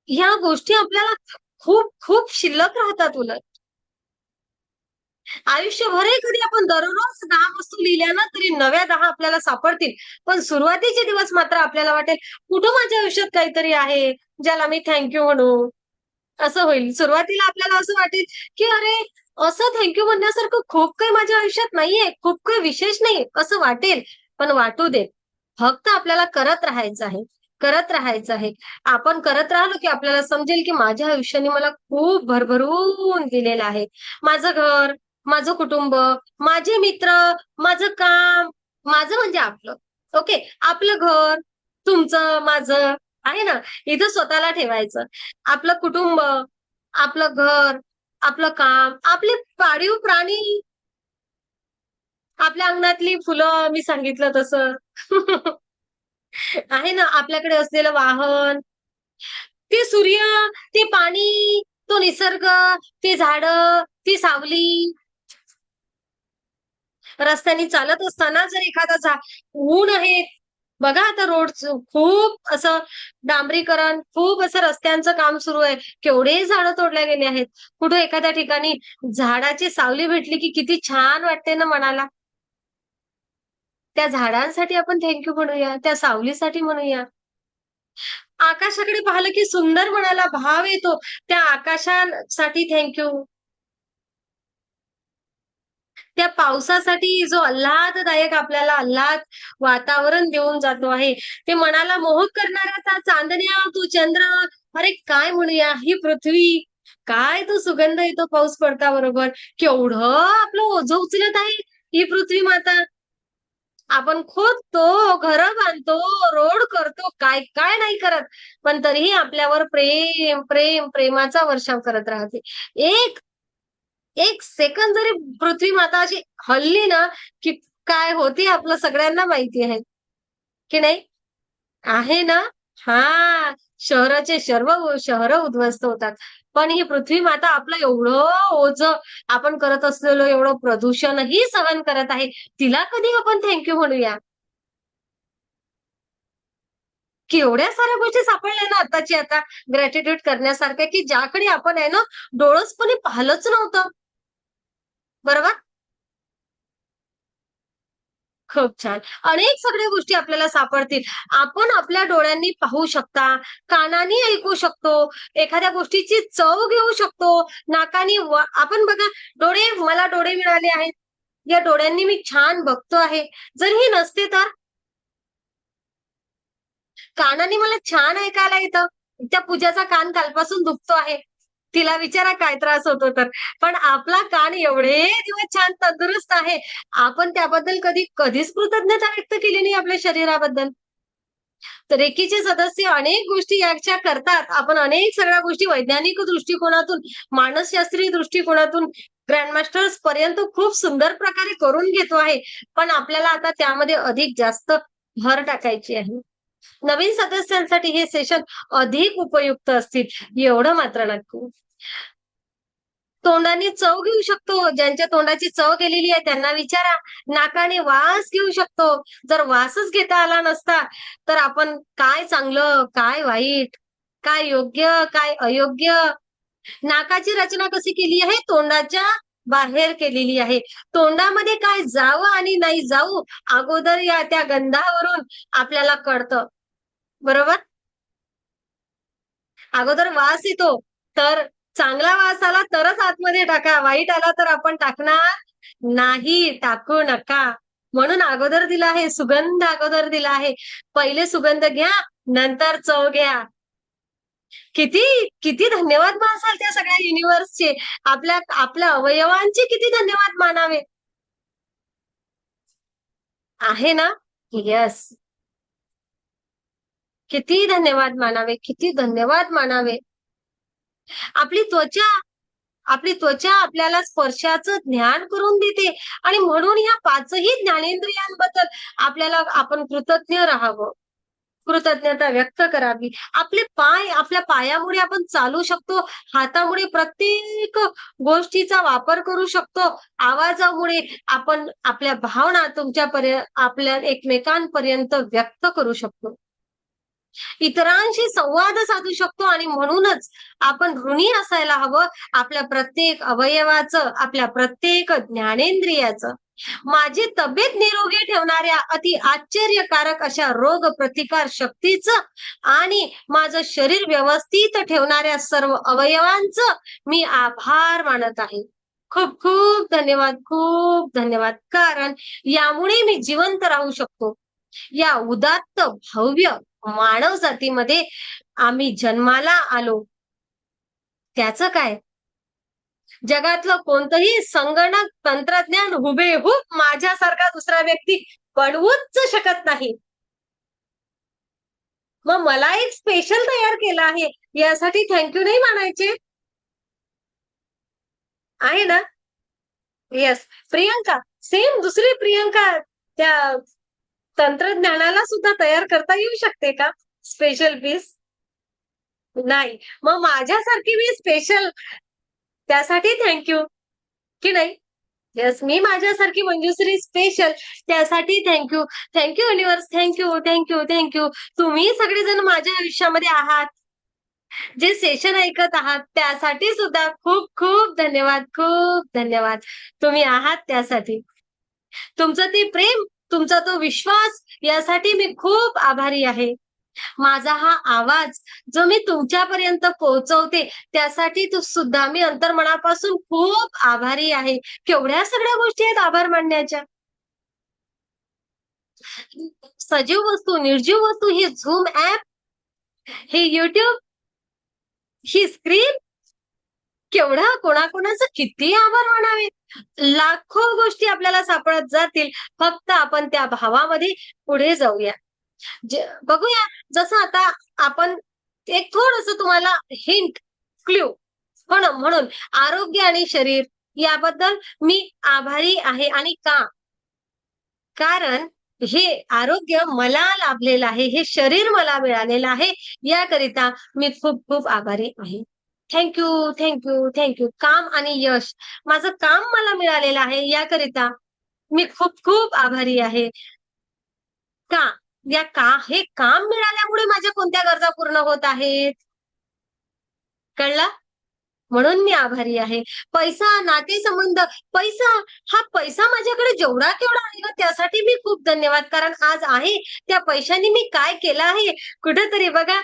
ह्या गोष्टी आपल्याला खूप खूप शिल्लक राहतात उलट. आयुष्यभरही कधी आपण दररोज 10 वस्तू लिहिल्या ना, तरी नव्या 10 आपल्याला सापडतील. पण सुरुवातीचे दिवस मात्र आपल्याला वाटेल, कुठं माझ्या आयुष्यात काहीतरी आहे, ज्याला मी थँक म्हणू. असं होईल. सुरुवातीला आपल्याला असं वाटेल, की अरे, असं थँक म्हणण्यासारखं खूप काही माझ्या आयुष्यात नाहीये, खूप काही विशेष नाही, असं वाटेल. पण वाटू दे. फक्त आपल्याला करत राहायचं आहे. करत राहायचं आहे. आपण करत राहिलो, की आपल्याला समजेल, की माझ्या आयुष्याने मला खूप भरभरून दिलेलं आहे. माझं घर, माझं कुटुंब, माझे मित्र, माझं काम, माझं म्हणजे आपलं. ओके. आपलं घर, तुमचं, माझं आहे ना? इथं स्वतःला ठेवायचं. आपलं कुटुंब, आपलं घर, आपलं काम, आपले पाळीव प्राणी, आपल्या अंगणातली फुलं मी सांगितलं तसं. आहे ना, आपल्याकडे असलेलं वाहन, ते सूर्य, ते पाणी, तो निसर्ग, ते झाडं, ती सावली. रस्त्याने चालत असताना जर एखादा ऊन आहे, बघा आता रोडचं खूप असं डांबरीकरण, खूप असं रस्त्यांचं काम सुरू आहे. केवढे झाडं तोडल्या गेले आहेत. कुठे एखाद्या ठिकाणी झाडाची सावली भेटली, की किती छान वाटते ना मनाला. त्या झाडांसाठी आपण थँक म्हणूया, त्या सावलीसाठी म्हणूया. आकाशाकडे पाहिलं, की सुंदर मनाला भाव येतो. त्या आकाशासाठी थँक त्या पावसासाठी जो आल्हाददायक आपल्याला वातावरण देऊन जातो आहे. ते मनाला मोहक करणारा त्या चांदण्या, तो चंद्र, अरे काय म्हणूया, ही पृथ्वी, काय तो सुगंध येतो पाऊस पडता-बरोबर. केवढं आपलं ओझं उचलत आहे ही पृथ्वी माता. आपण खोदतो, घरं बांधतो, रोड करतो, काय-काय नाही करत. पण तरीही आपल्यावर प्रेम, प्रेम, प्रेमाचा वर्षाव करत राहते. एक एक सेकंद जरी पृथ्वी माता अशी हलली ना, की काय होते आपलं सगळ्यांना माहिती आहे, की नाही? आहे ना? हां, शहराचे सर्व शहरं उद्ध्वस्त होतात. पण ही पृथ्वी माता आपलं एवढं ओझं आपण करत असलेलं एवढं प्रदूषणही सहन करत आहे. तिला कधी आपण थँक म्हणूया. केवढ्या साऱ्या गोष्टी सापडल्या ना आताची आता ग्रॅटिट्यूड करण्यासारख्या, की ज्याकडे आपण आहे ना डोळसपणे पाहिलंच नव्हतं. बरोबर? खूप छान. अनेक सगळ्या गोष्टी आपल्याला सापडतील. आपण आपल्या डोळ्यांनी पाहू शकता, कानाने ऐकू शकतो, एखाद्या गोष्टीची चव घेऊ शकतो, नाकानी आपण बघा मला डोळे मिळाले आहेत. या डोळ्यांनी मी छान बघतो आहे. जर हे नसते तर कानाने मला छान ऐकायला येतं. त्या पूजाचा कान कालपासून दुखतो आहे. तिला विचारा काय त्रास होतो तर. पण आपला कान एवढे दिवस छान तंदुरुस्त आहे. आपण त्याबद्दल कधीच कृतज्ञता व्यक्त केली नाही आपल्या शरीराबद्दल. तर एकीचे सदस्य अनेक गोष्टी याच्या करतात. आपण अनेक सगळ्या गोष्टी वैज्ञानिक दृष्टिकोनातून, मानसशास्त्रीय दृष्टिकोनातून ग्रँड मास्टर्स पर्यंत खूप सुंदर प्रकारे करून घेतो आहे. पण आपल्याला आता त्यामध्ये अधिक जास्त भर टाकायची आहे. नवीन सदस्यांसाठी हे सेशन अधिक उपयुक्त असतील, एवढं मात्र नक्की. तोंडाने चव घेऊ शकतो. ज्यांच्या तोंडाची चव गेलेली आहे त्यांना विचारा. नाकाने वास घेऊ शकतो. जर वासच घेता आला नसता, तर आपण काय चांगलं, काय वाईट, काय योग्य, काय अयोग्य. नाकाची रचना कशी केली आहे? तोंडाच्या बाहेर केलेली आहे. तोंडामध्ये काय जावं आणि नाही जाऊ, अगोदर त्या गंधावरून आपल्याला कळतं. बरोबर? अगोदर वास येतो, तर चांगला वास आला तरच आतमध्ये टाका. वाईट आला तर आपण टाकणार नाही, टाकू नका. म्हणून अगोदर दिला आहे, सुगंध अगोदर दिला आहे. पहिले सुगंध घ्या, नंतर चव घ्या. किती, किती धन्यवाद मानाल त्या सगळ्या युनिव्हर्सचे. आपल्या आपल्या अवयवांचे किती धन्यवाद मानावे. आहे ना? येस. किती धन्यवाद मानावे, किती धन्यवाद मानावे. आपली त्वचा आपली त्वचा आपल्याला स्पर्शाचं ज्ञान करून देते आणि म्हणून ह्या 5ही ज्ञानेंद्रियांबद्दल आपण कृतज्ञ राहावं. कृतज्ञता व्यक्त करावी. आपले पाय, आपल्या पायामुळे आपण चालू शकतो. हातामुळे प्रत्येक गोष्टीचा वापर करू शकतो. आवाजामुळे आपण आपल्या भावना आपल्या एकमेकांपर्यंत व्यक्त करू शकतो. इतरांशी संवाद साधू शकतो आणि म्हणूनच आपण ऋणी असायला हवं आपल्या प्रत्येक अवयवाचं, आपल्या प्रत्येक ज्ञानेंद्रियाचं. माझी तब्येत निरोगी ठेवणाऱ्या अति आश्चर्यकारक अशा रोग प्रतिकार शक्तीचं आणि माझं शरीर व्यवस्थित ठेवणाऱ्या सर्व अवयवांचं मी आभार मानत आहे. खूप खूप धन्यवाद, खूप धन्यवाद. कारण यामुळे मी जिवंत राहू शकतो. या उदात्त भव्य मानव जातीमध्ये आम्ही जन्माला आलो. त्याचं काय? जगातलं कोणतंही संगणक तंत्रज्ञान हुबेहूब माझ्यासारखा दुसरा व्यक्ती बनवूच शकत नाही. मग मला एक स्पेशल तयार केलं आहे. यासाठी थँक नाही म्हणायचे? आहे ना? येस. प्रियंका, सेम दुसरी प्रियंका त्या तंत्रज्ञानाला सुद्धा तयार करता येऊ शकते का? Special piece? नाही. मग माझ्यासारखी मी स्पेशल त्यासाठी थँक की नाही? येस, मी माझ्यासारखी मंजुश्री स्पेशल त्यासाठी thank you. Universe. Thank you. तुम्ही सगळेजण माझ्या आयुष्यामध्ये आहात. जे सेशन ऐकत आहात त्यासाठी सुद्धा खूप खूप धन्यवाद. खूप धन्यवाद. तुम्ही आहात त्यासाठी. तुमचं ते प्रेम, तुमचा तो विश्वास यासाठी मी खूप आभारी आहे. माझा हा आवाज जो मी तुमच्यापर्यंत पोहोचवते त्यासाठी सुद्धा मी अंतर्मनापासून खूप आभारी आहे. केवढ्या सगळ्या गोष्टी आहेत आभार मानण्याच्या. सजीव वस्तू, निर्जीव वस्तू, ही Zoom ॲप, हे YouTube, ही स्क्रीन, केवढा कोणाकोणाचं किती आभार मानावे. लाखो गोष्टी आपल्याला सापडत जातील. फक्त आपण त्या भावामध्ये पुढे जाऊया. बघूया, जसं आता आपण एक थोडंसं तुम्हाला हिंट, क्लू म्हणून आरोग्य आणि शरीर याबद्दल मी आभारी आहे. आणि का? कारण हे आरोग्य मला लाभलेलं आहे, हे शरीर मला मिळालेलं आहे, याकरिता मी खूप खूप आभारी आहे. थँक काम आणि यश, माझं काम मला मिळालेलं आहे, याकरिता मी खूप खूप आभारी आहे. का? हे काम मिळाल्यामुळे माझ्या कोणत्या गरजा पूर्ण होत आहेत? कळलं? म्हणून मी आभारी आहे. पैसा, नातेसंबंध, पैसा, हा पैसा माझ्याकडे जेवढा केवढा आहे ना, त्यासाठी मी खूप धन्यवाद. कारण आज आहे, त्या पैशाने मी काय केलं आहे? कुठेतरी बघा.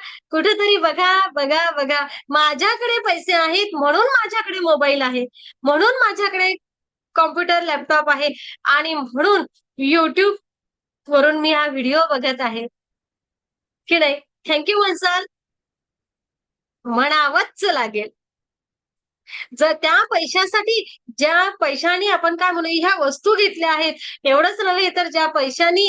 माझ्याकडे पैसे आहेत म्हणून माझ्याकडे मोबाईल आहे. म्हणून माझ्याकडे कॉम्प्युटर, लॅपटॉप आहे आणि म्हणून YouTube वरून मी हा व्हिडिओ बघत आहे, की नाही? थँक यू म्हणावंच लागेल. जर त्या पैशासाठी, ज्या पैशाने आपण काय म्हणू ह्या वस्तू घेतल्या आहेत, एवढंच नव्हे तर ज्या पैशाने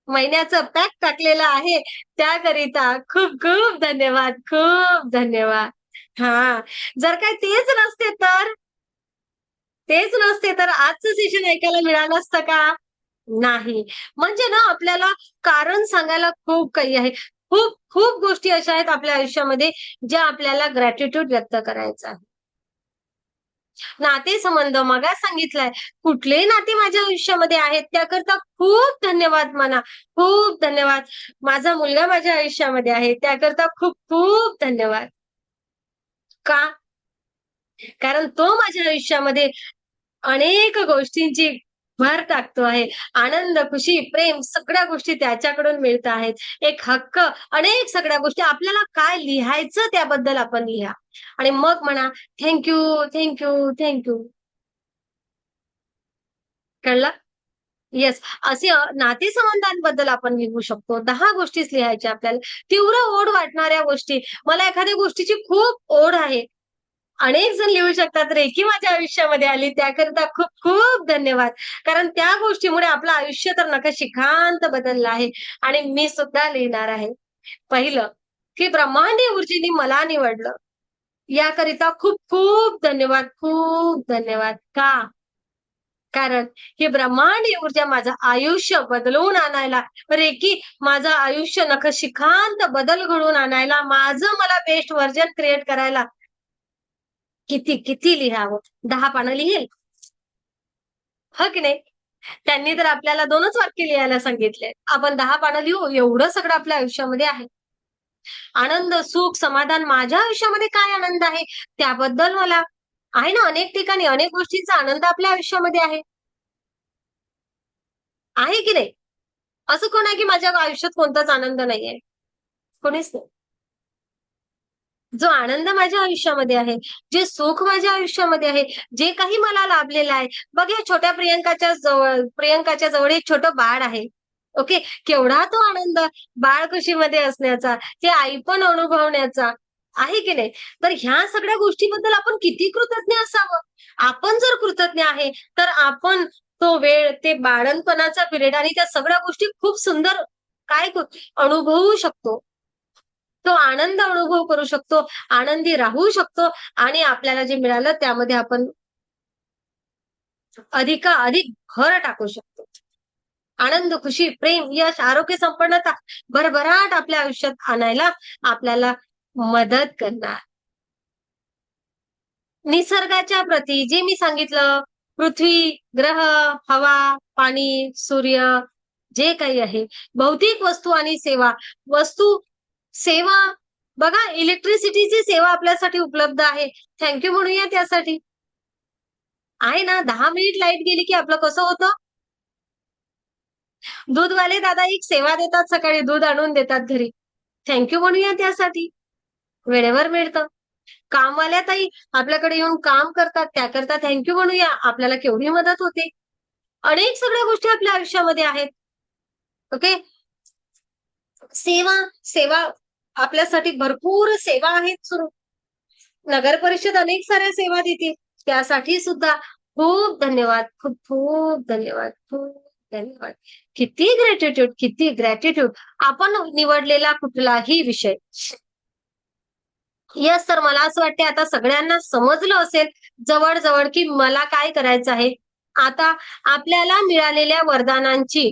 महिन्याचं पॅक टाकलेलं आहे, त्याकरिता खूप खूप धन्यवाद, खूप धन्यवाद. हां, जर काय तेच नसते तर आजचं सेशन ऐकायला मिळालं असतं का? नाही. म्हणजे ना आपल्याला कारण सांगायला खूप काही आहे. खूप खूप गोष्टी अशा आहेत आपल्या आयुष्यामध्ये ज्या आपल्याला ग्रॅटिट्यूड व्यक्त करायचा आहे. नातेसंबंध मगाच सांगितलंय. कुठलेही नाते माझ्या आयुष्यामध्ये आहेत त्याकरता खूप धन्यवाद म्हणा. खूप धन्यवाद. माझा मुलगा माझ्या आयुष्यामध्ये आहे त्याकरता खूप खूप धन्यवाद. का? कारण तो माझ्या आयुष्यामध्ये अनेक गोष्टींची भर टाकतो आहे. आनंद, खुशी, प्रेम सगळ्या गोष्टी त्याच्याकडून मिळत आहेत. एक हक्क, अनेक सगळ्या गोष्टी. आपल्याला काय लिहायचं त्याबद्दल आपण लिहा आणि मग म्हणा थँक यू. कळलं? येस. असे नातेसंबंधांबद्दल आपण लिहू शकतो. 10 गोष्टीच लिहायच्या आपल्याला. तीव्र ओढ वाटणाऱ्या गोष्टी. मला एखाद्या गोष्टीची खूप ओढ आहे. अनेक जण लिहू शकतात, रेखी माझ्या आयुष्यामध्ये आली त्याकरिता खूप खूप धन्यवाद. कारण त्या गोष्टीमुळे आपलं आयुष्य तर नखशिखांत बदललं आहे आणि मी सुद्धा लिहिणार आहे. पहिलं, की ब्रह्मांडीय ऊर्जेने मला निवडलं. याकरिता खूप खूप धन्यवाद, खूप धन्यवाद. का? कारण ही ब्रह्मांडीय ऊर्जा माझं आयुष्य बदलवून आणायला, रेकी माझं आयुष्य नखशिखांत बदल घडवून आणायला, माझं मला बेस्ट व्हर्जन क्रिएट करायला किती, किती लिहावं? 10 पानं लिहेल. हो की नाही? त्यांनी तर आपल्याला 2च वाक्य लिहायला सांगितले. आपण 10 पानं लिहू, एवढं सगळं आपल्या आयुष्यामध्ये आहे. आनंद, सुख, समाधान माझ्या आयुष्यामध्ये काय आनंद आहे, त्याबद्दल मला आहे ना, अनेक ठिकाणी अनेक गोष्टींचा आनंद आपल्या आयुष्यामध्ये आहे. आहे की नाही? असं कोण आहे की माझ्या आयुष्यात कोणताच आनंद नाहीये? कोणीच नाही. जो आनंद माझ्या आयुष्यामध्ये आहे, जे सुख माझ्या आयुष्यामध्ये आहे, जे काही मला लाभलेलं आहे. बघ या छोट्या प्रियंकाच्या जवळ एक छोटं बाळ आहे. ओके. केवढा तो आनंद बाळ कुशीमध्ये असण्याचा, ते आई पण अनुभवण्याचा, आहे की नाही? तर ह्या सगळ्या गोष्टीबद्दल आपण किती कृतज्ञ असावं? आपण जर कृतज्ञ आहे, तर आपण तो वेळ, ते बाळंतपणाचा पिरियड आणि त्या सगळ्या गोष्टी खूप सुंदर काय अनुभवू शकतो. तो आनंद अनुभव करू शकतो, आनंदी राहू शकतो आणि आपल्याला जे मिळालं त्यामध्ये आपण अधिकाधिक भर टाकू शकतो. आनंद, खुशी, प्रेम, यश, आरोग्य, संपन्नता भरभराट आपल्या आयुष्यात आणायला आपल्याला मदत करणार. निसर्गाच्या प्रती जे मी सांगितलं, पृथ्वी, ग्रह, हवा, पाणी, सूर्य जे काही आहे, भौतिक वस्तू आणि सेवा. वस्तू, सेवा बघा इलेक्ट्रिसिटीची सेवा आपल्यासाठी उपलब्ध आहे. थँक म्हणूया त्यासाठी. आहे ना, 10 मिनिट लाईट गेली की आपलं कसं होतं? दूधवाले दादा एक सेवा देतात सकाळी दूध आणून देतात घरी. थँक म्हणूया त्यासाठी. वेळेवर मिळतं. कामवाल्या ताई आपल्याकडे येऊन काम करतात, त्याकरता थँक म्हणूया. आपल्याला केवढी मदत होते. अनेक सगळ्या गोष्टी आपल्या आयुष्यामध्ये आहेत. ओके. सेवा, सेवा आपल्यासाठी भरपूर सेवा आहेत सुरू. नगर परिषद अनेक साऱ्या सेवा देते. त्यासाठी सुद्धा खूप धन्यवाद. खूप खूप धन्यवाद. खूप धन्यवाद. किती ग्रॅटिट्यूड, किती ग्रॅटिट्यूड. आपण निवडलेला कुठलाही विषय. येस तर मला असं वाटते आता सगळ्यांना समजलं असेल जवळ-जवळ, की मला काय करायचं आहे. आता आपल्याला मिळालेल्या वरदानांची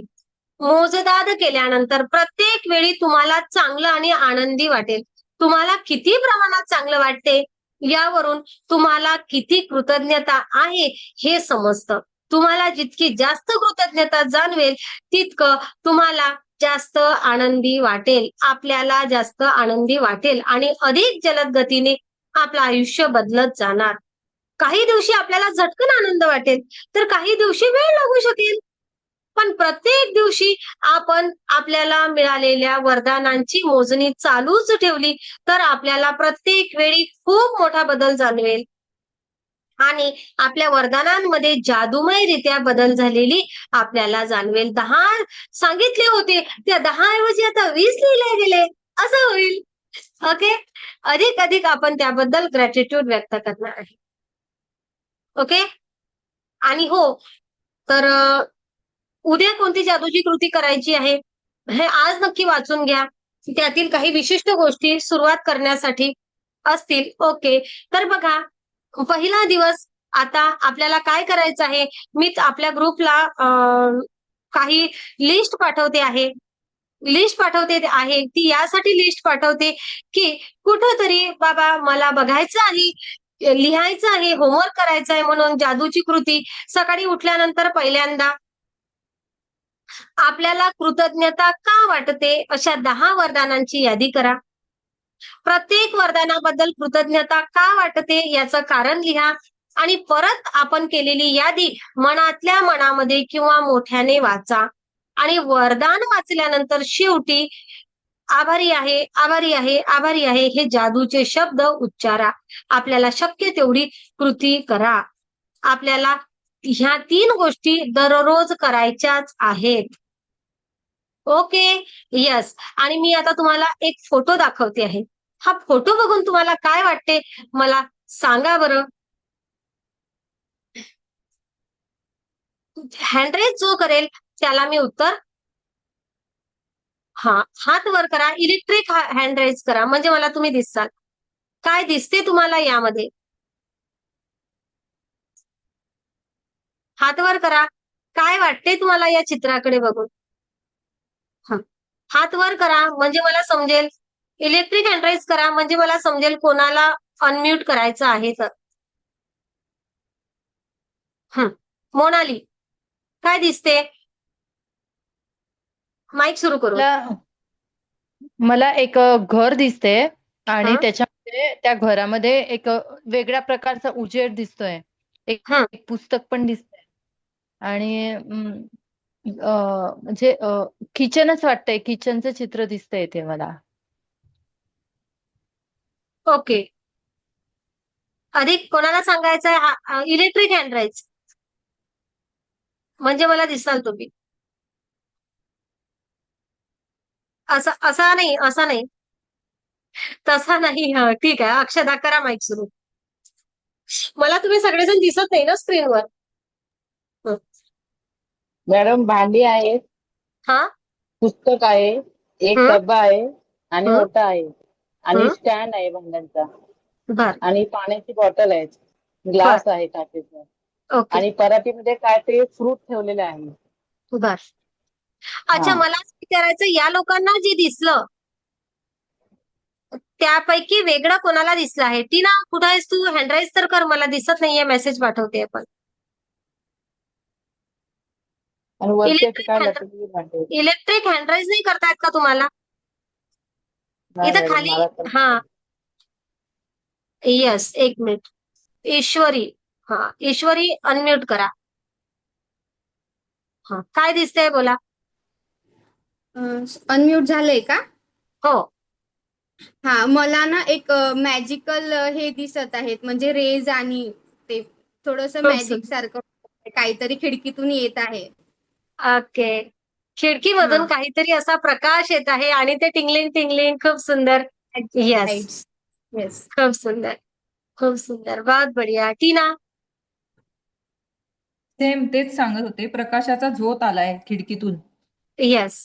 मोजदाद केल्यानंतर प्रत्येक वेळी तुम्हाला चांगलं आणि आनंदी वाटेल. तुम्हाला किती प्रमाणात चांगलं वाटते, यावरून तुम्हाला किती कृतज्ञता आहे हे समजतं. तुम्हाला जितकी जास्त कृतज्ञता जाणवेल, तितकं तुम्हाला जास्त आनंदी वाटेल. आपल्याला जास्त आनंदी वाटेल आणि अधिक जलद गतीने आपलं आयुष्य बदलत जाणार. काही दिवशी आपल्याला झटकन आनंद वाटेल, तर काही दिवशी वेळ लागू शकेल. पण प्रत्येक दिवशी आपण आपल्याला मिळालेल्या वरदानांची मोजणी चालूच ठेवली, तर आपल्याला प्रत्येक वेळी खूप मोठा बदल जाणवेल. आणि आपल्या वरदानांमध्ये जादूमयरित्या बदल झालेली आपल्याला जाणवेल. 10 सांगितले होते, त्या 10 ऐवजी आता 20 लिहिले गेले, असं होईल. ओके. अधिक आपण त्याबद्दल ग्रॅटिट्यूड व्यक्त करणार आहे. ओके. आणि हो, तर उद्या कोणती जादूची कृती करायची आहे, हे आज नक्की वाचून घ्या. त्यातील काही विशिष्ट गोष्टी सुरुवात करण्यासाठी असतील. ओके. तर बघा, पहिला दिवस आता आपल्याला काय करायचं आहे, मीच आपल्या ग्रुपला काही लिस्ट पाठवते आहे. लिस्ट पाठवते आहे. ती यासाठी लिस्ट पाठवते, की कुठेतरी बाबा मला बघायचं आहे, लिहायचं आहे, होमवर्क करायचा आहे म्हणून जादूची कृती सकाळी उठल्यानंतर पहिल्यांदा आपल्याला कृतज्ञता का वाटते, अशा 10 वरदानांची यादी करा. प्रत्येक वरदानाबद्दल कृतज्ञता का वाटते याचं कारण लिहा आणि परत आपण केलेली यादी मनातल्या मनामध्ये किंवा मोठ्याने वाचा आणि वरदान वाचल्यानंतर शेवटी आभारी आहे, आभारी आहे, आभारी आहे हे जादूचे शब्द उच्चारा. आपल्याला शक्य तेवढी कृती करा. आपल्याला ह्या 3 गोष्टी दररोज करायच्याच आहेत. ओके. येस. आणि मी आता तुम्हाला एक फोटो दाखवते आहे. हा फोटो बघून तुम्हाला काय वाटते मला सांगा बरं? हँड रेज जो करेल त्याला मी उत्तर हां, हात वर करा. इलेक्ट्रिक हँड रेज करा म्हणजे मला तुम्ही दिसाल. काय दिसते तुम्हाला यामध्ये? हात वर करा. काय वाटते तुम्हाला या चित्राकडे बघून? हं. हात वर करा म्हणजे मला समजेल. इलेक्ट्रिक हँड राईज करा म्हणजे मला समजेल कोणाला अनम्यूट करायचं आहे तर. हं. मोनाली, काय दिसते? माईक सुरू करू. मला मला एक घर दिसते आणि हं, त्याच्यामध्ये त्या घरामध्ये एक वेगळ्या प्रकारचा उजेड दिसतोय. एक हं. एक पुस्तक पण दिसतंय आणि म्हणजे किचनच वाटतंय. किचनचं चित्र दिसतंय इथे मला. ओके. अधिक कोणाला सांगायचंय? इलेक्ट्रिक हँड राईज म्हणजे मला दिसाल तुम्ही. असा नाही. तसा नाही. हं, ठीक आहे. अक्षदा करा माईक सुरू. मला तुम्ही सगळेजण दिसत नाही ना स्क्रीनवर. हं. मॅडम भांडी आहेत, हा. पुस्तक आहे, एक हं, डब्बा आहे आणि हं, ओटा आहे आणि हं. स्टँड आहे भांड्यांचा बर, आणि पाण्याची बॉटल आहे, बर. ग्लास आहे काचेचा ओके. आणि परातीमध्ये काय ते फ्रूट ठेवलेले आहे. बर. हा अच्छा, मला असं विचारायचं, या लोकांना जे दिसलं त्यापैकी वेगळं कोणाला दिसलं आहे? टीना, कुठं आहेस तू? हँडराईज तर कर, मला दिसत नाहीये, मेसेज पाठवते पण. आणि वरती अशी इलेक्ट्रिक काय हँड लटकलेली भांडी आहेत. इलेक्ट्रिक हँडराईज नाही करतायत का तुम्हाला? नाही इथं मॅडम खाली. मला तर हा. येस, एक मिनिट. ईश्वरी. हा, ईश्वरी अनम्यूट करा. हा, काय दिसतंय बोला. अनम्यूट झालंय का? हो. हा, मला ना एक मॅजिकल हे दिसत आहेत, म्हणजे रेज आणि ते थोडस खूप मॅजिक सुंदर. सारखं काहीतरी खिडकीतून येत आहे. ओके. खिडकीमधून हा, काहीतरी असा प्रकाश येत आहे आणि ते टिंगलिंग टिंगलिंग खूप सुंदर. येस. लाईट्स. येस. खूप सुंदर. खूप सुंदर. बहुत बढिया. टीना. सेम तेच सांगत होते. प्रकाशाचा झोत आलाय खिडकीतून. येस.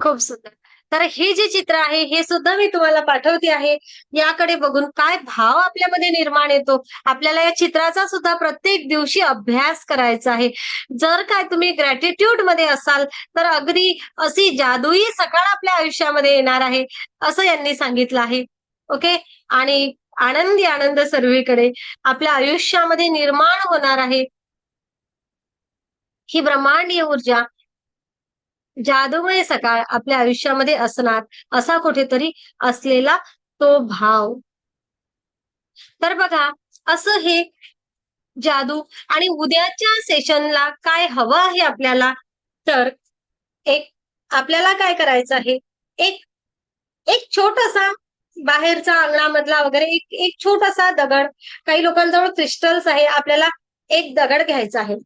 खूप सुंदर. तर हे जे चित्र आहे हे सुद्धा मी तुम्हाला पाठवते आहे. याकडे बघून काय भाव आपल्यामध्ये निर्माण येतो. आपल्याला या चित्राचा सुद्धा प्रत्येक दिवशी अभ्यास करायचा आहे. जर काय तुम्ही ग्रॅटिट्यूड मध्ये असाल तर अगदी अशी जादुई सकाळ आपल्या आयुष्यामध्ये येणार आहे, असं यांनी सांगितलं आहे. ओके. आणि आनंदी आनंद सर्वीकडे आपल्या आयुष्यामध्ये निर्माण होणार आहे. ही ब्रह्मांडीय ऊर्जा, जादूमय सकाळ आपल्या आयुष्यामध्ये असणार, असा कुठेतरी असलेला तो भाव. तर बघा, असं हे जादू. आणि उद्याच्या सेशनला काय हवं आहे आपल्याला, तर एक आपल्याला काय करायचं आहे, एक एक छोटासा बाहेरचा अंगणामधला वगैरे एक एक छोटासा दगड, काही लोकांजवळ क्रिस्टल्स आहे, आपल्याला एक दगड घ्यायचा आहे.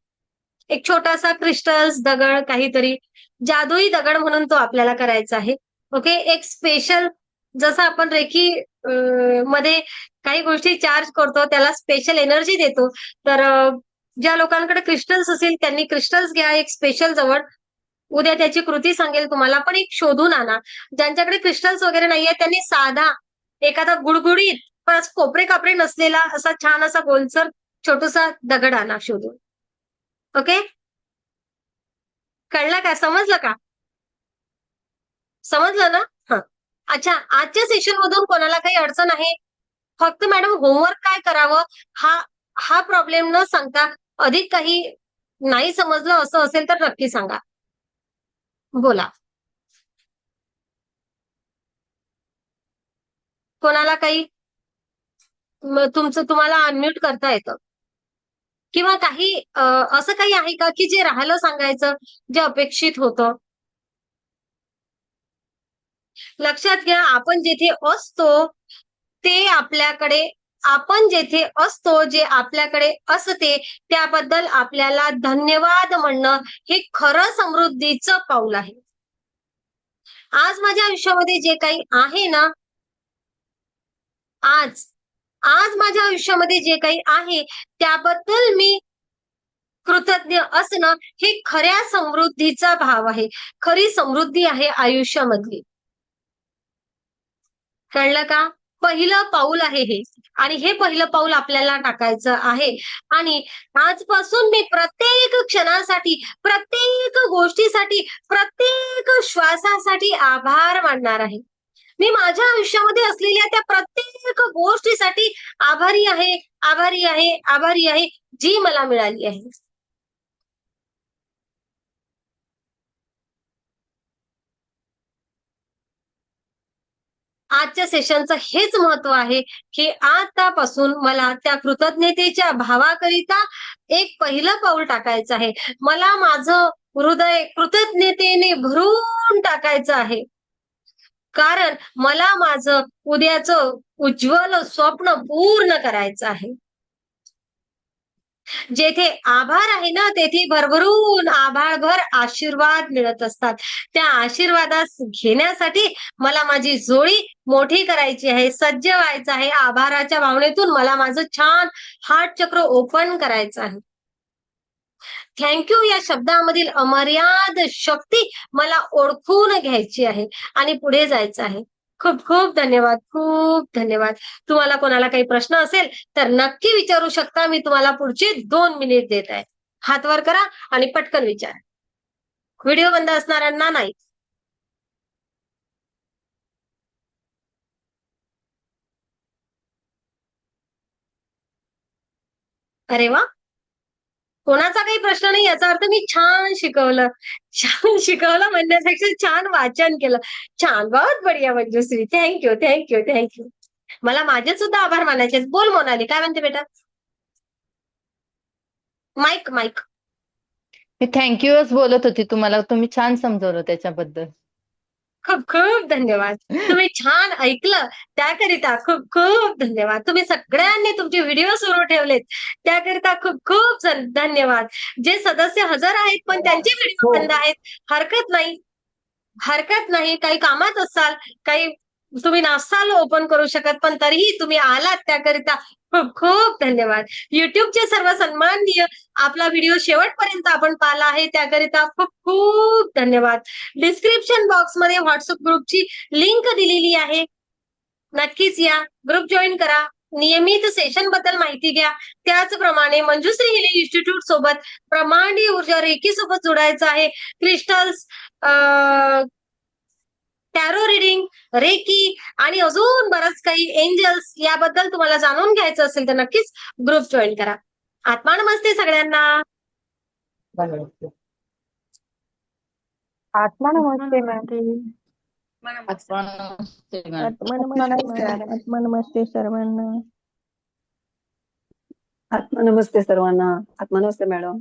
एक छोटासा क्रिस्टल्स दगड, काहीतरी जादुई दगड म्हणून तो आपल्याला करायचा आहे. ओके. एक स्पेशल, जसं आपण रेकी मध्ये काही गोष्टी चार्ज करतो, त्याला स्पेशल एनर्जी देतो. तर ज्या लोकांकडे क्रिस्टल्स असेल त्यांनी क्रिस्टल्स घ्या एक स्पेशल जवळ. उद्या त्याची कृती सांगेल तुम्हाला, पण एक शोधून आणा. ज्यांच्याकडे क्रिस्टल्स वगैरे नाहीये त्यांनी साधा एखादा गुडगुडीत पण कोपरे कापरे नसलेला असा छान असा गोलसर छोटूसा दगड आणा शोधून. ओके. कळलं का? समजलं का? समजलं ना? हं. अच्छा, आजच्या सेशन मधून कोणाला काही अडचण आहे? फक्त मॅडम होमवर्क काय करावं, हा हा प्रॉब्लेम न सांगता अधिक काही नाही समजलं असं असेल तर नक्की सांगा. बोला. कोणाला काही तुमचं तुम्हाला अनम्यूट करता येतं. किंवा काही असं काही आहे का की जे राहिलं सांगायचं, जे अपेक्षित होतं? लक्षात घ्या, आपण जेथे असतो ते आपल्याकडे, आपण जेथे असतो जे आपल्याकडे असते त्याबद्दल आपल्याला धन्यवाद म्हणणं हे खरं समृद्धीचं पाऊल आहे. आज माझ्या आयुष्यामध्ये जे काही आहे ना, आज आज माझ्या आयुष्यामध्ये जे काही आहे त्याबद्दल मी कृतज्ञ असणं हे खऱ्या समृद्धीचा भाव आहे. खरी समृद्धी आहे आयुष्यामधली. कळलं का? पहिलं पाऊल आहे हे. आणि हे पहिलं पाऊल आपल्याला टाकायचं आहे. आणि आजपासून मी प्रत्येक क्षणासाठी, प्रत्येक गोष्टीसाठी, प्रत्येक श्वासासाठी आभार मानणार आहे. मी माझ्या आयुष्यामध्ये असलेल्या त्या प्रत्येक गोष्टीसाठी आभारी आहे, आभारी आहे, आभारी आहे, जी मला मिळाली आहे. आजच्या सेशनचं हेच महत्व आहे की आतापासून मला त्या कृतज्ञतेच्या भावाकरिता एक पहिलं पाऊल टाकायचं आहे. मला माझं हृदय कृतज्ञतेने भरून टाकायचं आहे. कारण मला माझं उद्याचं उज्ज्वल स्वप्न पूर्ण करायचं आहे. जेथे आभार आहे ना, तेथे भरभरून आभाळभर आशीर्वाद मिळत असतात. त्या आशीर्वादास घेण्यासाठी मला माझी जोडी मोठी करायची आहे, सज्ज व्हायचं आहे. आभाराच्या भावनेतून मला माझं छान हार्ट चक्र ओपन करायचं आहे. थँक्यू या शब्दामधील अमर्याद शक्ती मला ओळखून घ्यायची आहे आणि पुढे जायचं आहे. खूप खूप धन्यवाद, खूप धन्यवाद. तुम्हाला कोणाला काही प्रश्न असेल तर नक्की विचारू शकता. मी तुम्हाला पुढचे 2 मिनिट देत आहे. हात वर करा आणि पटकन विचारा. व्हिडिओ बंद असणाऱ्यांना नाही. अरे वा, कोणाचा काही प्रश्न नाही याचा अर्थ मी छान शिकवलं. छान शिकवलं म्हणण्यापेक्षा छान वाचन केलं. छान, बहुत बढिया मंजुश्री. Thank you, thank you, thank you. मला माझे सुद्धा आभार मानायचे. बोल मोनाली, काय म्हणते बेटा? Mic mic. मी थँक्यूच बोलत होती तुम्हाला. तुम्ही छान समजवलं त्याच्याबद्दल. खूप खूप धन्यवाद. तुम्ही छान ऐकलं त्याकरिता खूप खूप धन्यवाद. तुम्ही सगळ्यांनी तुमचे व्हिडिओ सुरू ठेवलेत त्याकरिता खूप खूप धन्यवाद. जे सदस्य हजर आहेत पण त्यांचे व्हिडिओ बंद आहेत, हरकत नाही, हरकत नाही. काही कामात असाल, काही तुम्ही नसाल ओपन करू शकत, पण तरीही तुम्ही आलात त्याकरिता खूप खूप धन्यवाद. युट्यूबचे सर्व सन्माननीय, आपला व्हिडिओ शेवटपर्यंत आपण पाहिला आहे त्याकरिता खूप खूप धन्यवाद. डिस्क्रिप्शन बॉक्समध्ये व्हॉट्सअप ग्रुपची लिंक दिलेली आहे. नक्कीच या, ग्रुप जॉईन करा, नियमित सेशन बद्दल माहिती घ्या. त्याचप्रमाणे मंजुश्री हिलिंग इन्स्टिट्यूट सोबत ब्रह्मांडी ऊर्जा रेकी सोबत जोडायचं आहे. क्रिस्टल्स, टॅरो रिडिंग, रेकी आणि अजून बरंच काही, एंजल्स, याबद्दल तुम्हाला जाणून घ्यायचं असेल तर नक्कीच ग्रुप जॉईन करा. आत्मा नमस्ते सगळ्यांना. आत्मा नमस्ते मॅम. आत्मा नमस्ते मॅम. आत्मा नमस्ते मॅडम. आत्मा नमस्ते सर्वांना. आत्मा नमस्ते सर्वांना. आत्मा नमस्ते मॅडम.